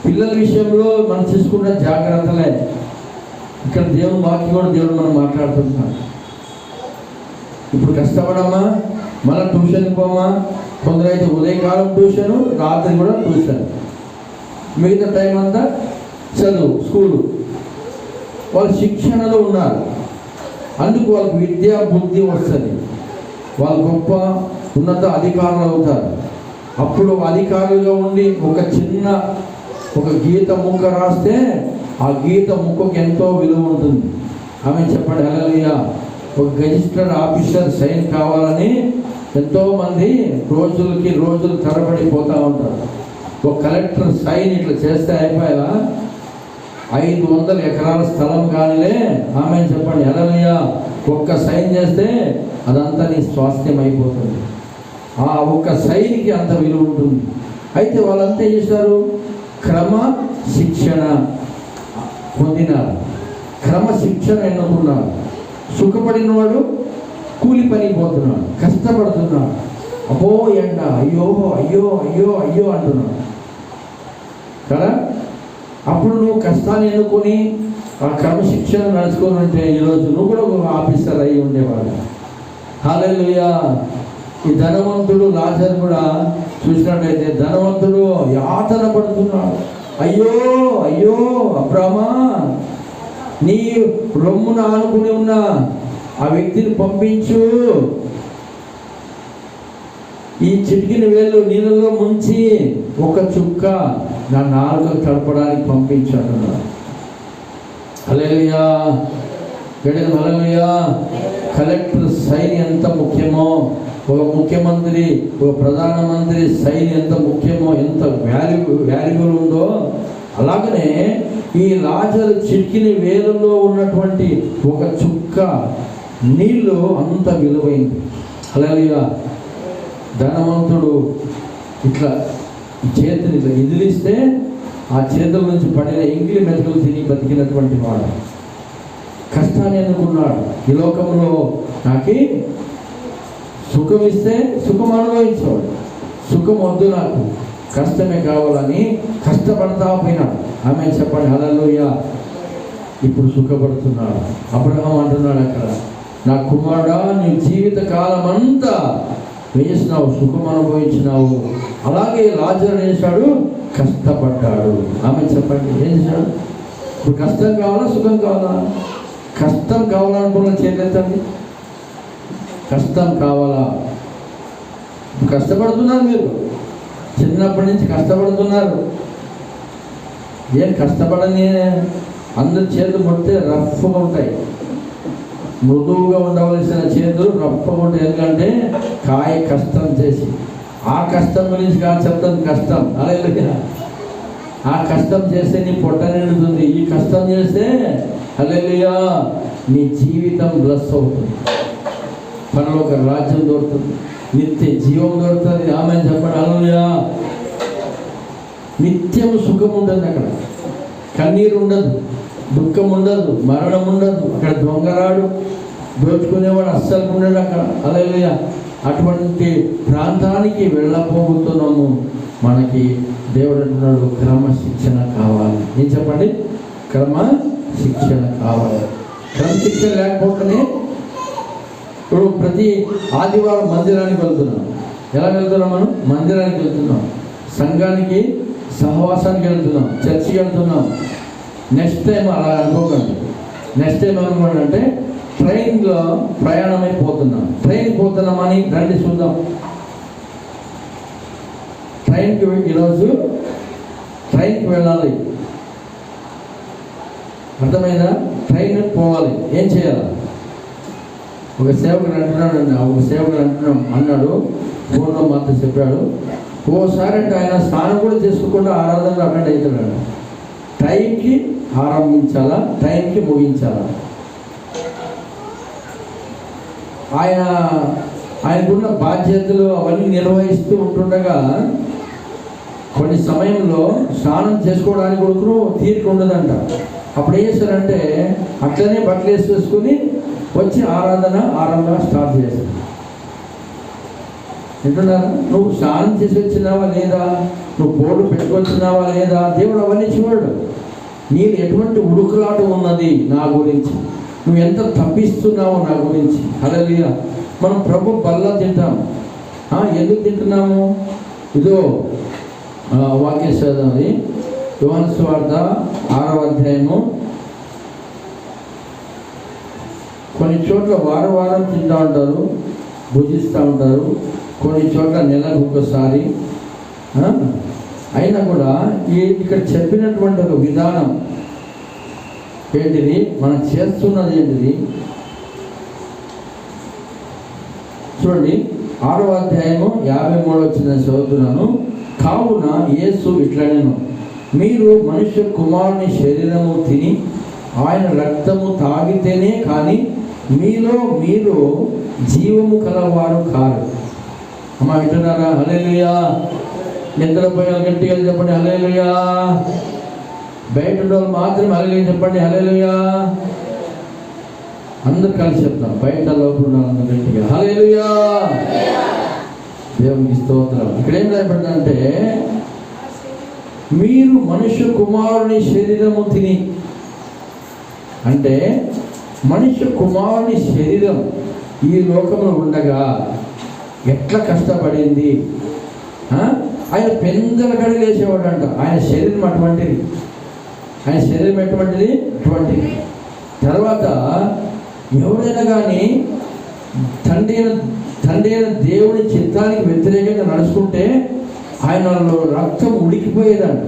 పిల్లల విషయంలో మనం తీసుకున్న జాగ్రత్తలే. ఇక్కడ దేవుని వాక్యం కూడా దేవుడు మనం మాట్లాడుతున్నాం. ఇప్పుడు కష్టపడమా, మళ్ళీ ట్యూషన్కి పోమా. కొందరైతే ఉదయకాలం ట్యూషను, రాత్రి కూడా ట్యూషన్, మిగతా టైం అంతా చదువు, స్కూలు. వాళ్ళు శిక్షణలో ఉన్నారు, అందుకు వాళ్ళకి విద్యా బుద్ధి వస్తుంది, వాళ్ళు గొప్ప ఉన్నత అధికారులు అవుతారు. అప్పుడు అధికారులుగా ఉండి ఒక గీత ముక్క రాస్తే ఆ గీత ముక్కకు ఎంతో విలువ ఉంటుంది. ఆమె చెప్పండి హల్లెలూయా. ఒక గెజిస్టర్ ఆఫీసర్ సైన్ కావాలని ఎంతోమంది రోజులు తరబడిపోతూ ఉంటారు. ఒక కలెక్టర్ సైన్ ఇట్లా చేస్తే అయిపోయా 500 ఎకరాల స్థలం కానిలే. ఆమె చెప్పండి హల్లెలూయా. ఒక్క సైన్ చేస్తే అదంతా నీ స్వాస్థ్యం అయిపోతుంది. ఆ ఒక్క సైన్కి అంత విలువ ఉంటుంది. అయితే వాళ్ళంతా చేశారు, క్రమశిక్షణ పొందినారు, క్రమశిక్షణ ఎన్నుకున్నారు. సుఖపడినవాడు కూలి పనికి పోతున్నాడు, కష్టపడుతున్నాడు, అబ్బో ఎండ, అయ్యో అయ్యో అయ్యో అయ్యో అంటున్నాడు కదా. అప్పుడు నువ్వు కష్టాన్ని ఎన్నుకొని ఆ క్రమశిక్షణ నడుచుకొని ఉంటే ఈరోజు నువ్వు కూడా ఒక ఆఫీసర్ అయి ఉండేవాడు. హల్లెలూయా. ఈ ధనవంతుడు లాజరు కూడా చూసినట్లయితే ధనవంతుడు యాతన పడుతున్నాడు. అయ్యో అయ్యో అబ్రామా, నీ రొమ్మున ఆనుకుని ఉన్న ఆ వ్యక్తిని పంపించు, ఈ చిటికిన వేళ్ళు నీళ్ళలో ముంచి ఒక చుక్క నా నాలుగు తడపడానికి పంపించాడు. హల్లెలూయా, హల్లెలూయా. కలెక్టర్ సైన్ ఎంత ముఖ్యమో, ఒక ముఖ్యమంత్రి, ఒక ప్రధానమంత్రి సైన్ ఎంత ముఖ్యమో, ఎంత వాల్యుబుల్ ఉందో, అలాగనే ఈ లాజరు చిటికిన వేలులో ఉన్నటువంటి ఒక చుక్క నీళ్ళు అంత విలువైంది. హల్లెలూయా. ధనవంతుడు ఇట్లా చేతిని ఇట్లా ఎదిలిస్తే ఆ చేతుల నుంచి పడిన ఎంగిలి మెతుకులు తిని బతికినటువంటి వాడు కష్టాన్ని ఎన్నుకున్నాడు. ఈ లోకంలో నాకు సుఖం ఇస్తే సుఖం అనుభవించేవాడు, సుఖం వద్దు నాకు కష్టమే కావాలని కష్టపడతా పోయినాడు. ఆమె చెప్పండి హల్లెలూయా. ఇప్పుడు సుఖపడుతున్నాడు. అబ్రహాం అంటున్నాడు అక్కడ, నా కుమారుడా, నీ జీవిత కాలం అంతా వేసినావు, సుఖం అనుభవించినావు. అలాగే లాజరు చేశాడు, కష్టపడ్డాడు. ఆమె చెప్పండి ఏం చేశాడు? ఇప్పుడు కష్టం కావాలా సుఖం కావాలా? కష్టం కావాలనుకున్న చేతులెత్తండి. కష్టం కావాలా? కష్టపడుతున్నారు, మీరు చిన్నప్పటి నుంచి కష్టపడుతున్నారు. ఏం కష్టపడని అందరి చేతులు పడితే రఫ్గా ఉంటాయి, మృదువుగా ఉండవలసిన చేతులు రఫ్గా ఉంటాయి. ఎందుకంటే కాయ కష్టం చేసి, ఆ కష్టం గురించి కాదు చెప్తాను, కష్టం హల్లెలూయా. ఆ కష్టం చేస్తే నీ పొట్ట నిండుతుంది, ఈ కష్టం చేస్తే హల్లెలూయా నీ జీవితం బ్లెస్ అవుతుంది, పరలోక రాజ్యం దొరుకుతుంది, నిత్య జీవం దొరుకుతుంది. ఆమె చెప్పండి హల్లెలూయా. నిత్యము సుఖం ఉంటుంది అక్కడ, కన్నీరు ఉండదు, దుఃఖం ఉండదు, మరణం ఉండదు. అక్కడ దొంగరాడు, దోచుకునేవాడు అస్సలు ఉండడు అక్కడ. హల్లెలూయా. అటువంటి ప్రాంతానికి వెళ్ళబోతున్నాము. మనకి దేవుడు అంటున్నాడు క్రమశిక్షణ కావాలి. ఏం చెప్పండి? క్రమశిక్షణ కావాలి. క్రమశిక్షణ లేకపోతేనే ఇప్పుడు ప్రతి ఆదివారం మందిరానికి వెళ్తున్నాం. ఎలా వెళ్తున్నాం? మనం మందిరానికి వెళ్తున్నాం, సంఘానికి సహవాసానికి వెళ్తున్నాం, చర్చికి వెళ్తున్నాం. నెక్స్ట్ టైం అలా అనుకోకండి. నెక్స్ట్ టైం అనుకోండి అంటే ట్రైన్లో ప్రయాణమైపోతున్నాం, ట్రైన్ పోతున్నామని రండి చూద్దాం. ట్రైన్కి ఈరోజు ట్రైన్కి వెళ్ళాలి, అర్థమైందా? ట్రైన్ పోవాలి, ఏం చేయాలి? ఒక సేవకుడు అన్నాడు ఫోన్లో మాత్రం చెప్పాడు, ఓసారి అంటే ఆయన స్నానం కూడా చేసుకోకుండా ఆరాధనలో అటెండ్ అవుతున్నాడు. టైంకి ఆరంభించాలా, టైంకి ముగించాలా? ఆయనకున్న బాధ్యతలు అవన్నీ నిర్వహిస్తూ ఉంటుండగా కొన్ని సమయంలో స్నానం చేసుకోవడానికి కూడా తీరిక ఉండదంట. అప్పుడు ఏం చేస్తారంటే అట్లనే బట్టలు వేసుకొని వచ్చి ఆరాధన స్టార్ట్ చేస్తారు. వింటున్నారా? నువ్వు స్నానం చేసి వచ్చినావా లేదా, నువ్వు బోర్డు పెట్టుకొచ్చినావా లేదా, దేవుడు అవన్నీ చూడడు. నీకు ఎటువంటి ఉడుకులాట ఉన్నది నా గురించి, నువ్వు ఎంత తప్పిస్తున్నావో నా గురించి. హల్లెలూయా. మనం ప్రభు బల్ల తింటాం. ఎందుకు తింటున్నాము? ఇదో వాక్య చదవాలి. యోహాను సువార్త 6వ అధ్యాయము. కొన్ని చోట్ల వారం తింటూ ఉంటారు, భుజిస్తూ ఉంటారు. కొన్ని చోట్ల నెలకు ఒకసారి. అయినా కూడా ఇక్కడ చెప్పినటువంటి ఒక విధానం ఏంటిది, మనం చేస్తున్నది ఏంటిది చూడండి. 6వ అధ్యాయము 53 వచ్చిన చదువుతున్నాను. కావున యేసు ఇట్లనెను, మీరు మనుష్య కుమారుని శరీరము తిని ఆయన రక్తము తాగితేనే కానీ మీలో మీరు జీవము కలవారు కారు. అమ్మా వింటున్నారా? హల్లెలూయా. నిద్రపోయిన గట్టిగా చెప్పండి హల్లెలూయా. బయట వాళ్ళు మాత్రం హల్లెలూయా చెప్పండి హల్లెలూయా. అందరు కలిసి చెప్తాం. బయట లోపల అందరూ గట్టిగా హల్లెలూయా. దేవునికి స్తోత్రం. ఇక్కడ ఏం రాయబడిందంటే, మీరు మనుష్య కుమారుని శరీరము తిని, అంటే మనుష్య కుమారుని శరీరం ఈ లోకంలో ఉండగా ఎట్లా కష్టపడింది. ఆయన పెందల కడి వేసేవాడు అంట. ఆయన శరీరం అటువంటిది. ఆయన శరీరం ఎటువంటిది? అటువంటిది. తర్వాత ఎవరైనా కానీ తండ్రి అయిన దేవుని చిత్తానికి వ్యతిరేకంగా నడుచుకుంటే ఆయనలో రక్తం ఉడికిపోయేదంట.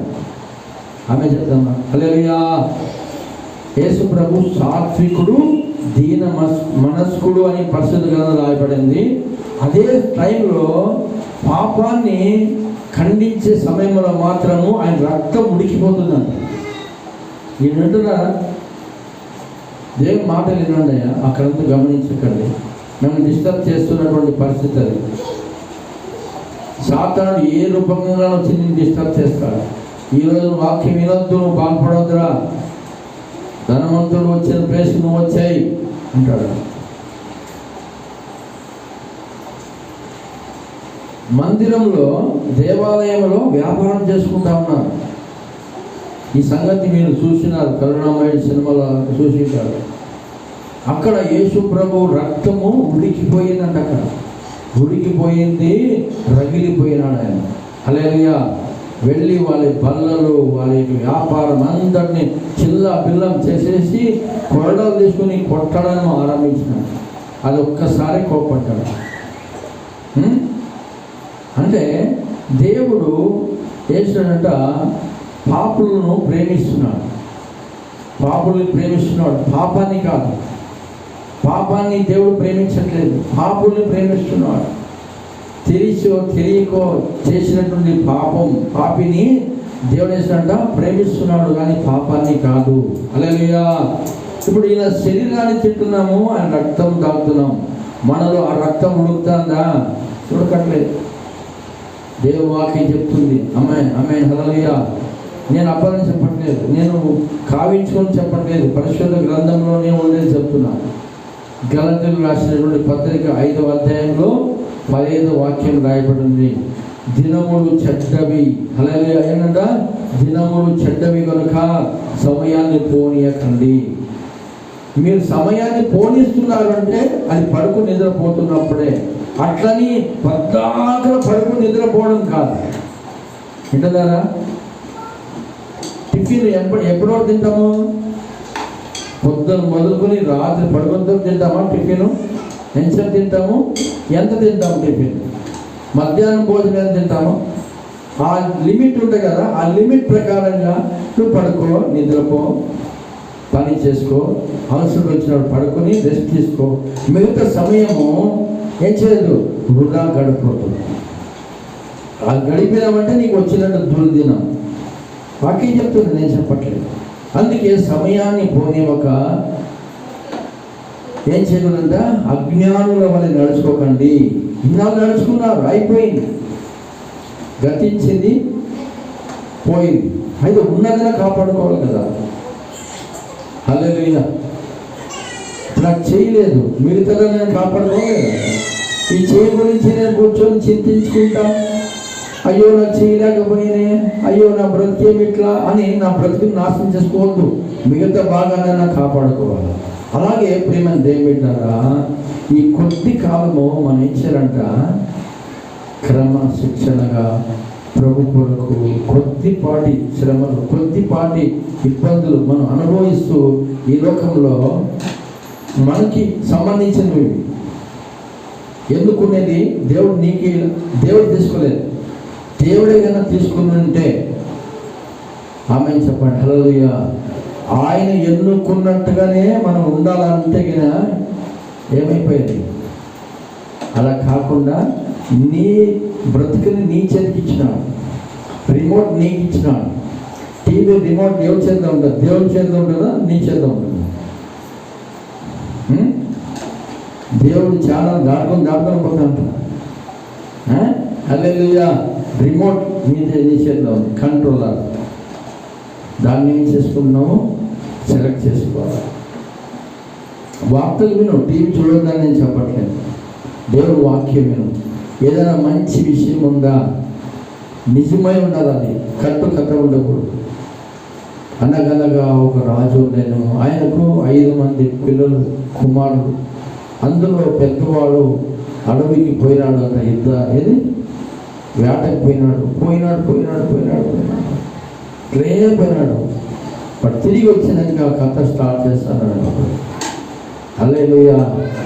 ఆమె చెప్తామా హల్లెలూయా. యేసు ప్రభు సాత్వికుడు, దీన మనస్కుడు అని పరిశుద్ధ గ్రంథంలో రాయబడింది. అదే టైంలో పాపాన్ని ఖండించే సమయంలో మాత్రము ఆయన రక్తం ఉడికిపోతుందంట. నేను వింటున్నారా? దేవుని మాటలు వినండి. అక్కడంతా గమనించకండి. నన్ను డిస్టర్బ్ చేస్తున్నటువంటి పరిస్థితి అది. సాతానుడు ఏ రూపంగా వచ్చి నేను డిస్టర్బ్ చేస్తాడు. ఈరోజు వాక్యం వినొద్దు, నువ్వు బాగుపడొద్దురా, ధనవంతుడు వచ్చిన ప్లేస్ నువ్వు వచ్చాయి అంటాడు. మందిరంలో, దేవాలయంలో వ్యాపారం చేసుకుంటా ఉన్నారు. ఈ సంగతి మీరు చూసినారు, కరుణామయుడు సినిమాలో చూసింటారు. అక్కడ యేసు ప్రభు రక్తము ఉడికిపోయిందంట. అక్కడ ఉడికిపోయింది, రగిలిపోయినాడు ఆయన. హల్లెలూయా. వెళ్ళి వాళ్ళ బల్లలు, వాళ్ళ వ్యాపారం అందరినీ చిల్ల బిల్లం చేసేసి కొరడాలు తీసుకుని కొట్టడం ఆరంభించినాడు. అది ఒక్కసారి కోపడ్డాడు. అంటే దేవుడు చేసినాడంట, పాపులను ప్రేమిస్తున్నాడు. పాపుల్ని ప్రేమిస్తున్నాడు, పాపాన్ని కాదు. పాపాన్ని దేవుడు ప్రేమించట్లేదు, పాపుల్ని ప్రేమిస్తున్నాడు. తెలియకో చేసినటువంటి పాపిని దేవుడు చేసినట్ట ప్రేమిస్తున్నాడు, కానీ పాపాన్ని కాదు. హల్లెలూయా. ఇప్పుడు ఇలా శరీరాన్ని తింటున్నాము, ఆయన రక్తం తాగుతున్నాం. మనలో ఆ రక్తం ఉడుకుతుందా? ఉడకట్లేదు. దేవుని వాక్యం చెప్తుంది. ఆమేన్, ఆమేన్, హల్లెలూయా. నేను అబద్ధం చెప్పట్లేదు, నేను కావించుకొని చెప్పట్లేదు. పరిశుద్ధ గ్రంథంలోనే ఉండేది చెప్తున్నాను. గలతీయులకు రాసినటువంటి పత్రిక 5వ అధ్యాయంలో 15వ వాక్యం రాయబడింది. దినములు చెడ్డవి. హల్లెలూయా. ఏంటంట? దినములు చెడ్డవి కనుక సమయాన్ని పోనీయకండి. మీరు సమయాన్ని పోనిస్తున్నారంటే అది పడుకుని నిద్రపోతున్నప్పుడే. అట్లని పద్దాకలు పడుకుని నిద్రపోవడం కాదు. వింటున్నారా? టిఫిన్ ఎప్పుడో తింటాము? పొద్దున మొదలుకొని రాత్రి పడుకుంటూ తింటామా టిఫిన్? ఎంత తింటాము? ఎంత తింటాము టిఫిన్? మధ్యాహ్నం భోజనం ఎంత తింటాము? ఆ లిమిట్ ఉంటుంది కదా, ఆ లిమిట్ ప్రకారంగా నువ్వు పడుకో, నిద్రపో, పని చేసుకో, అవసరం వచ్చినప్పుడు పడుకొని రెస్ట్ తీసుకో. మిగతా సమయము ఏం చేయదు, వృధా గడిపోతుంది. ఆ గడిపినామంటే నీకు వచ్చినట్టు దుర్దినం. వాక్యం చెప్తుంది, నేను చెప్పట్లేదు. అందుకే సమయాన్ని పోనివ్వక ఏం చేయకూడదంట, అజ్ఞానుల వల్ల నడుచుకోకండి. ఇన్నాళ్ళు నడుచుకున్నారు, అయిపోయింది, గతించింది, పోయింది. అయితే ఉన్నదిగా కాపాడుకోవాలి కదా. హల్లెలూయా. నాకు చేయలేదు, మిగతా నేను కాపాడుకోలేదు. ఈ చేయి గురించి నేను కూర్చొని చింతించుకుంటా, అయ్యో నాకు చేయలేకపోయినే, అయ్యో నా బ్రతికేమి ఇట్లా అని నా బ్రతికిని నాశనం చేసుకోవద్దు. మిగతా భాగాన్ని నాకు కాపాడుకోవాలి. అలాగే ప్రియమైన దేవుని బిడ్డలారా, ఈ కొద్ది కాలము మనం ఏం చేయాలంట, క్రమశిక్షణగా ప్రభు కొరకు కొద్దిపాటి శ్రమలు, కొద్దిపాటి ఇబ్బందులు మనం అనుభవిస్తూ ఈ లోకంలో మనకి సంబంధించినవి ఎందుకునేది దేవుడు నీకు, దేవుడు తీసుకోలేదు. దేవుడే కన్నా తీసుకుని ఉంటే ఆమె చెప్పండి హల్లెలూయా. ఆయన ఎన్నుకున్నట్టుగానే మనం ఉండాలంటే కన్నా ఏమైపోయింది. అలా కాకుండా నీ బ్రతుకుని నీ చేతికి ఇచ్చినాడు, రిమోట్ నీకు ఇచ్చినాడు. టీవీ రిమోట్ ఎవరి చేతిలో ఉంటుంది? దేవుని చేతిలో ఉంటుందా, నీ చేతిలో ఉంటుందా? దేవుడు చాలా దాటుకొని పోతాడు. హల్లెలూయా. రిమోట్ నీ చేతిలో ఉంది, కంట్రోలర్. దాన్ని ఏం చేసుకున్నాము, సెలెక్ట్ చేసుకోవాలి. వార్తలు విను, టీవీ చూడొద్దని నేను చెప్పట్లేదు. దేవుడు వాక్యం విను. ఏదైనా మంచి విషయం ఉందా, నిజమై ఉండాలి. అది కథ ఉండకూడదు. అనగనగా ఒక రాజు నేను, ఆయనకు 5 మంది పిల్లలు, కుమారుడు. అందులో పెద్దవాడు అడవికి పోయినాడు అంట, ఏది వేటకి పోయినాడు. పోయినాడు. వాడు తిరిగి వచ్చినాక కథ స్టార్ట్ చేస్తాడు. హల్లెలూయా.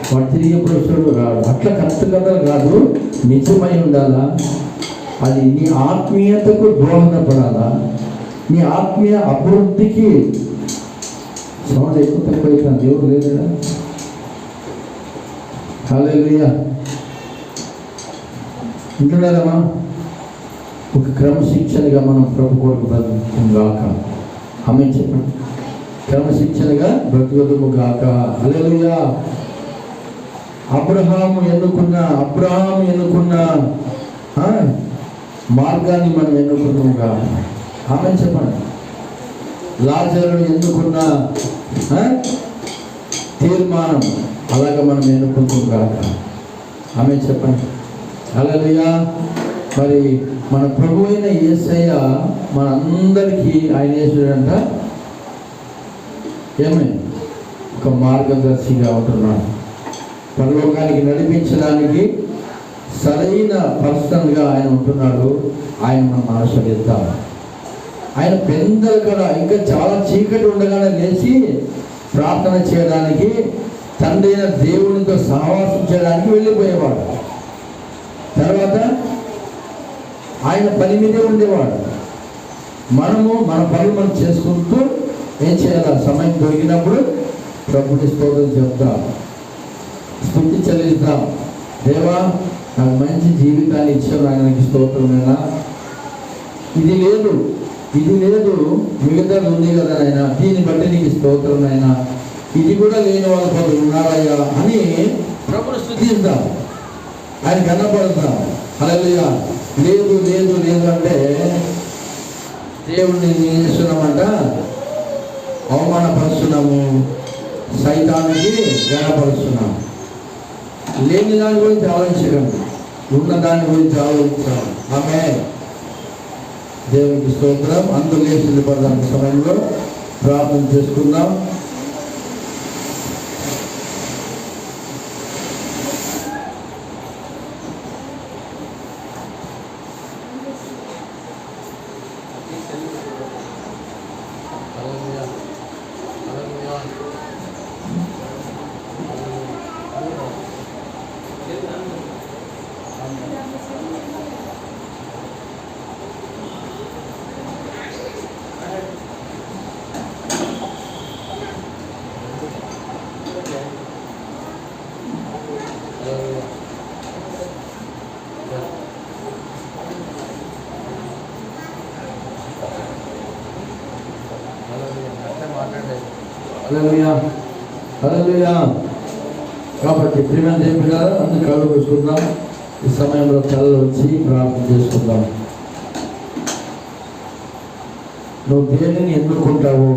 వాడు తిరిగి ఎప్పుడు వస్తాడు, రాడు. అట్లా కథలు కాదు, నిజమై ఉండాలా. అది నీ ఆత్మీయతకు దోహదపడాలా, నీ ఆత్మీయ అభివృద్ధికి. సౌండ్ ఎక్కువ తక్కువ అవుతుంది, దేవుడు లేదా? హల్లెలూయా. ఇంటున్నారమ్మా, ఒక క్రమశిక్షణగా మనం ప్రభు కొరకు బ్రతుకుతాం గాక. ఆమె చెప్పండి, క్రమశిక్షణగా బ్రతుకుతాము గాక. హల్లెలూయా. అబ్రహాము ఎన్నుకున్న మార్గాన్ని మనం ఎన్నుకున్నాం గాక. ఆమె చెప్పండి, లాజరును ఎన్నుకున్న తీర్మానం అలాగే మనం ఎన్నుకుంటాం గాక. ఆమె చెప్పండి. హల్లెలూయా. మరి మన ప్రభు అయిన యేసయ్య మనందరికీ ఆయన యేసుడంట ఏమైంది, ఒక మార్గదర్శిగా ఉంటున్నాడు. పరలోకానికి నడిపించడానికి సరైన పర్సన్గా ఆయన ఉంటున్నాడు. ఆయన మనం ఆశీర్వదిద్దాం. ఆయన పెద్దలు కూడా ఇంకా చాలా చీకటి ఉండగానే లేచి ప్రార్థన చేయడానికి, తండ్రి అయిన దేవునితో సహవాసం చేయడానికి వెళ్ళిపోయేవాడు. తర్వాత ఆయన పని మీదే ఉండేవాడు. మనము మన పనులు మనం చేసుకుంటూ ఏం చేయాలి, సమయం దొరికినప్పుడు ప్రభుని స్తోత్రం చెప్తాం, స్తుతి చెల్లిస్తాం. దేవా, నాకు మంచి జీవితాన్ని ఇచ్చావు, ఆయనకి స్తోత్రమైనా. ఇది లేదు మిగతాది ఉంది కదా ఆయన, దీన్ని బట్టి నీకు స్తోత్రమైనా. ఇది కూడా లేని వాళ్ళు కొందరు ఉన్నారయ్యా అని ప్రభుని స్తుతిస్తాం, ఆయన కనపడతాం. హల్లెలూయా. లేదు అంటే దేవుడిని చేస్తున్నామంట, అవమానపరుస్తున్నాము, సైతానికి గణపరుస్తున్నాము. లేని దాని గురించి ఆలోచించకండి, ఉన్న దాని గురించి ఆలోచించాలి. ఆమె దేవునికి స్తోత్రం. అందరూ లేచి పడడానికి సమయంలో ప్రార్థన చేసుకుందాం. హల్లెలూయా. కాబట్టి ప్రియమైన దేవుని బిడ్డలారా, అందరూ కళ్ళు మూసుకుందాం. ఈ సమయంలో కళ్ళు వచ్చి ప్రార్థన చేసుకుందాం. నువ్వు దేనిని ఎన్నుకుంటావు,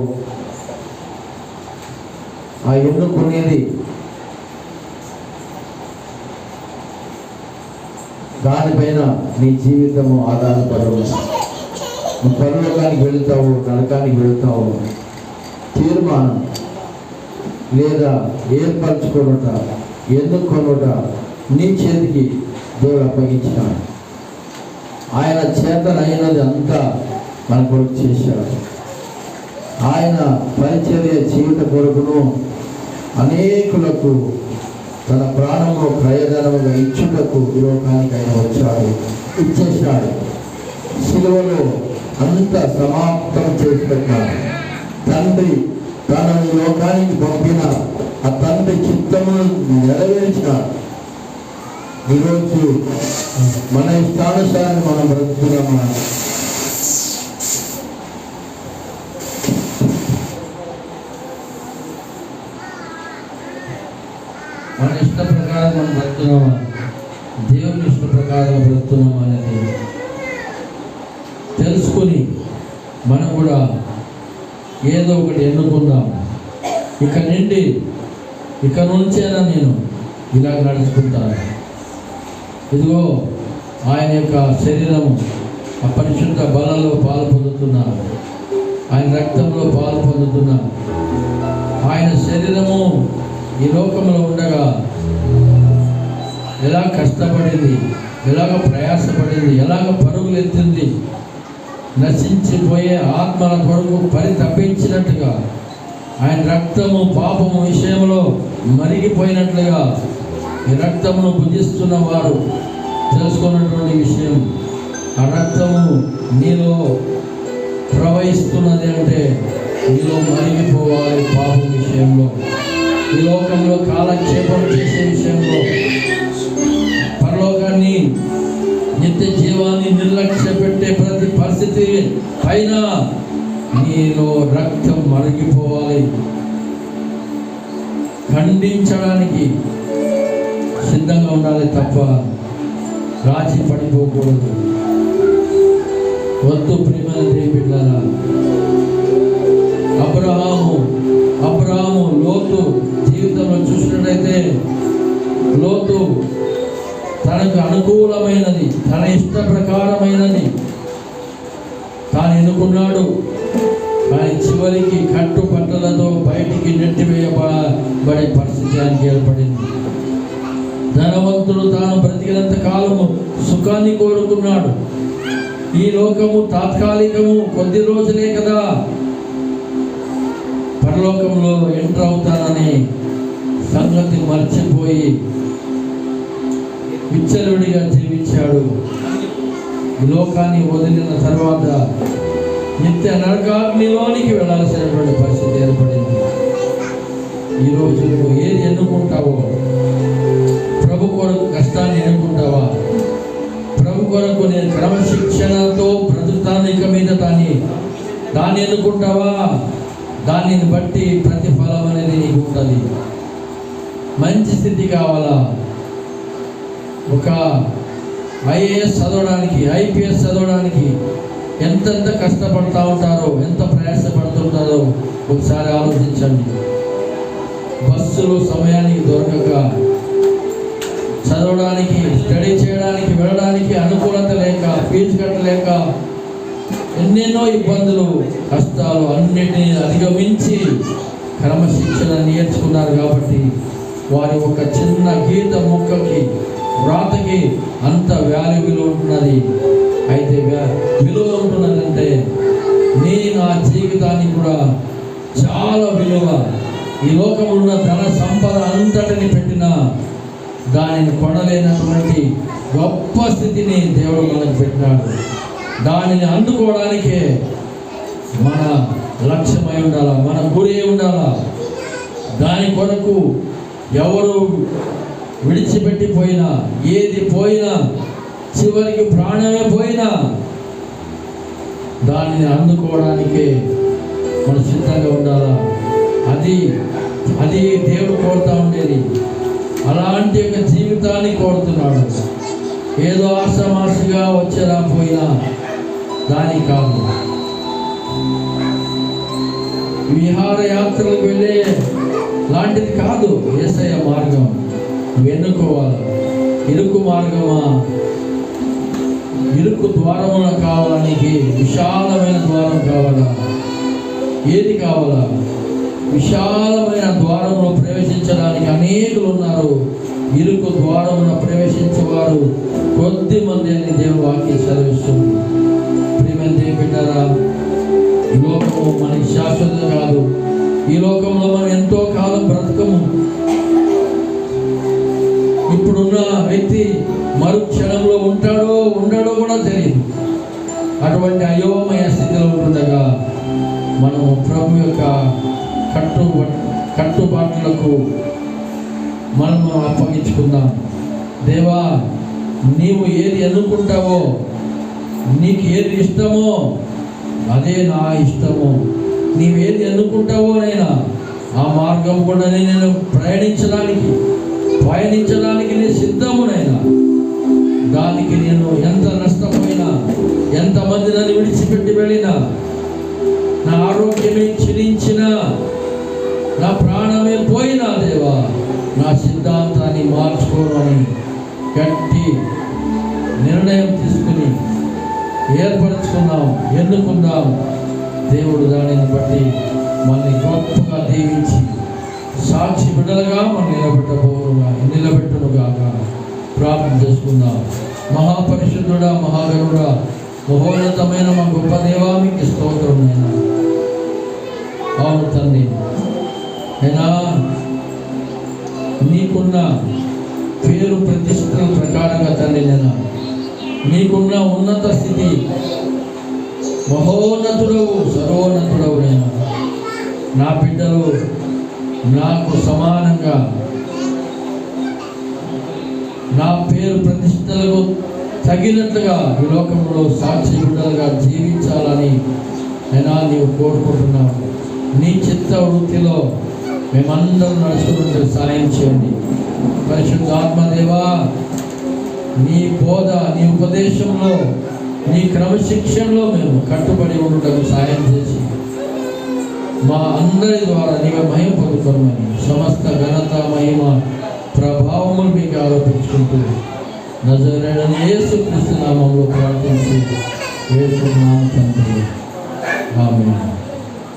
ఆ ఎన్నుకునేది దానిపైన నీ జీవితము ఆధారపడవు. నువ్వు పరలోకానికి వెళుతావు, నరకానికి వెళుతావు. తీర్మానం లేదా ఏర్పరచుకొనుట, ఎన్నుకొనుట నీ చేతికి దేవుడు అప్పగించినాడు. ఆయన చేతనైనది అంతా మన కొరకు చేశాడు. ఆయన పరిచర్య జీవిత కొరకును అనేకులకు తన ప్రాణంలో ప్రయోజనముగా ఇచ్చుటకు ఈ లోకానికి ఆయన వచ్చాడు, ఇచ్చేశాడు. శిలువలో అంత సమాప్తం చేసి పెట్టాడు. తండ్రి తనను ఈ లోకానికి పంపిన ఆ తండ్రి చిత్తమును నెరవేర్చినాడు. ఈరోజు మన ఇష్టానుసారాన్ని మనం బ్రతుకుతున్నామా? మన ఇష్ట ప్రకారం మనం బ్రతుకున్నామా? దేవుని ఇష్ట ప్రకారం బ్రతుకున్నామా అనేది తెలుసుకొని మనం కూడా ఏదో ఒకటి ఎన్నుకుందాం. ఇక నుంచేనా నేను ఇలా నడుచుకుంటాను. ఇదిగో ఆయన యొక్క శరీరము ఆ పరిశుద్ధ బలలో పాలు పొందుతున్నారు, ఆయన రక్తంలో పాలు పొందుతున్నారు. ఆయన శరీరము ఈ లోకంలో ఉండగా ఎలా కష్టపడింది, ఎలాగ ప్రయాసపడింది, ఎలాగ పరుగులు ఎత్తింది, నశించిపోయే ఆత్మల కొరకు పరితపించినట్టుగా ఆయన రక్తము పాపము విషయంలో మరిగిపోయినట్లుగా ఈ రక్తమును భుజిస్తున్న వారు తెలుసుకున్నటువంటి విషయం, ఆ రక్తము నీలో ప్రవహిస్తున్నది అంటే నీలో మరిగిపోవాలి. పాపం విషయంలో, ఈ లోకంలో కాలక్షేపం చేసే విషయంలో, పరలోకాన్ని నిత్య జీవాన్ని నిర్లక్ష్య పెట్టే ప్రతి పరిస్థితి పైన నీలో రక్తం మరిగిపోవాలి. ఖండించడానికి సిద్ధంగా ఉండాలి తప్ప రాజీ పడిపోకూడదు. వద్దు ప్రియమైన దేవుని బిడ్డలారా, అబ్రహాము లోతు జీవితంలో చూసినట్లయితే లోతు తనకు అనుకూలమైనది, తన ఇష్ట ప్రకారమైనది తాను ఎన్నుకున్నాడు. కానీ చివరికి కట్టుబట్టలతో బయటికి నెట్టివేయబడే పరిస్థితి ఆయనకి ఏర్పడింది. ధనవంతుడు తాను బ్రతికినంత కాలము సుఖాన్ని కోరుకున్నాడు. ఈ లోకము తాత్కాలికము, కొద్ది రోజులే కదా, పరలోకంలో ఎంటర్ అవుతానని సంగతి మర్చిపోయి విచ్చలవిడిగా జీవించాడు. ఈ లోకాన్ని వదిలిన తర్వాత నిత్య నరకాగ్నిలోనికి వెళ్ళాల్సినటువంటి పరిస్థితి ఏర్పడింది. ఈరోజు నువ్వు ఏది ఎన్నుకుంటావో, ప్రభు కొరకు కష్టాన్ని ఎన్నుకుంటావా? ప్రభు కొరకు నేను క్రమశిక్షణతో బ్రతుకుతాను ఇక మీద దాన్ని ఎన్నుకుంటావా? దానిని బట్టి ప్రతిఫలం అనేది నీకు ఉంటుంది. మంచి స్థితి కావాలా? ఒక ఐఏఎస్ చదవడానికి, ఐపీఎస్ చదవడానికి ఎంతెంత కష్టపడతా ఉంటారో, ఎంత ప్రయాసపడుతుంటారో ఒకసారి ఆలోచించండి. బస్సులు సమయానికి దొరకక, చదవడానికి, స్టడీ చేయడానికి, వెళ్ళడానికి అనుకూలత లేక, ఫీజు కట్టలేక ఎన్నెన్నో ఇబ్బందులు, కష్టాలు అన్నిటినీ అధిగమించి క్రమశిక్షణ నేర్చుకున్నారు. కాబట్టి వారి ఒక చిన్న గీత ముక్కకి, వ్రాతకి అంత విలువ ఉంటున్నది. అయితే విలువ ఉంటున్నదంటే నా జీవితానికి కూడా చాలా విలువ. ఈ లోకంలో ఉన్న ధన సంపద అంతటిని పెట్టినా దానిని కొనలేనటువంటి గొప్ప స్థితిని దేవుడు మనకు పెట్టినాడు. దానిని అందుకోవడానికే మన లక్ష్యమై ఉండాలా, మన గురి ఉండాలా. దాని కొరకు ఎవరు విడిచిపెట్టిపోయినా, ఏది పోయినా, చివరికి ప్రాణమే పోయినా దానిని అందుకోవడానికే మనం సిద్ధంగా ఉండాలా. అది దేవుడు కోరుతూ ఉండేది. అలాంటి ఒక జీవితాన్ని కోరుతున్నాడు. ఏదో ఆషామాషిగా వచ్చేలా పోయినా దాని కాదు. విహారయాత్రలకు వెళ్ళే లాంటిది కాదు యేసయ్య మార్గం. నువ్వు ఎన్నుకోవాలి. ఇరుకు మార్గమా, ఇరుకు ద్వారమున కావాలా? నీకు విశాలమైన ద్వారం కావాలా? ఏది కావాలా? విశాలమైన ద్వారంలో ప్రవేశించడానికి అనేకులు ఉన్నారు, ఇరుకు ద్వారమున ప్రవేశించేవారు కొద్ది మంది అని దేవుని వాక్యం సెలవిస్తుంది. ప్రియమైన దేవుని బిడ్డలారా, ఈ లోకము మనకి శాశ్వతం కాదు. ఈ లోకంలో మనం ఎంతో కాలం బ్రతకము. ఇప్పుడున్న వ్యక్తి మరుక్షణంలో ఉంటాడో ఉండడో కూడా తెలియదు. అటువంటి అయోమయ స్థితిలో ఉంటుండగా మనం ప్రభు యొక్క కట్టుబాట్లకు మనము అప్పగించుకుందాం. దేవా, నీవు ఏది అనుకుంటావో, నీకు ఏది ఇష్టమో అదే నా ఇష్టము. నీవేది అనుకుంటావో నైనా ఆ మార్గం కూడా నేను పయనించడానికి నేను సిద్ధమునైనా. దానికి నేను ఎంత నష్టపోయినా, ఎంతమంది నన్ను విడిచిపెట్టి వెళ్ళినా, నా ఆరోగ్యమే క్షీణించినా, నా ప్రాణమే పోయినా, దేవా, నా సిద్ధాంతాన్ని మార్చుకోవాలని గట్టి నిర్ణయం తీసుకుని ఏర్పరచుకున్నాం, ఎన్నుకుందాం. దేవుడు దానిని బట్టి మనల్ని గొప్పగా దీవించి సాక్షి బిడ్డలుగా మనం నిలబెట్టునుగాక. ప్రార్థన చేసుకుందాం. మహాపరిశుద్ధుడా, మహాగరుడా, మహోన్నతమైన మా గొప్ప దేవా, మీకు స్తోత్రం నైనా. అవును తండ్రి, అయినా నీకున్న పేరు ప్రతిష్టల ప్రకారంగా తండ్రి, నేను నీకున్న ఉన్నత స్థితి, మహోన్నతుడవు, సర్వోన్నతుడవు. నేను నా బిడ్డలు నాకు సమానంగా నా పేరు ప్రతిష్టలకు తగినట్లుగా ఈ లోకంలో సాక్షి బిడ్డలుగా జీవించాలని అయినా నీవు కోరుకుంటున్నావు. నీ చిత్త వృత్తిలో మేమందరం నడుచుకుంటూ సాయం చేయండి. పరిశుద్ధాత్మదేవా, నీ బోధ, నీ ఉపదేశంలో, నీ క్రమశిక్షణలో మేము కట్టుబడి ఉండటం సాయం చేసి మా అందరి ద్వారా నీవు మహిమ పొందుకోమని సమస్త ఘనత, మహిమ, ప్రభావములు మీకు ఆరోపించుకుంటూ నజరేయుడైన యేసుక్రీస్తు నామములో ప్రార్థించి వేడుకుంటున్నాము తండ్రి. ఆమేన్.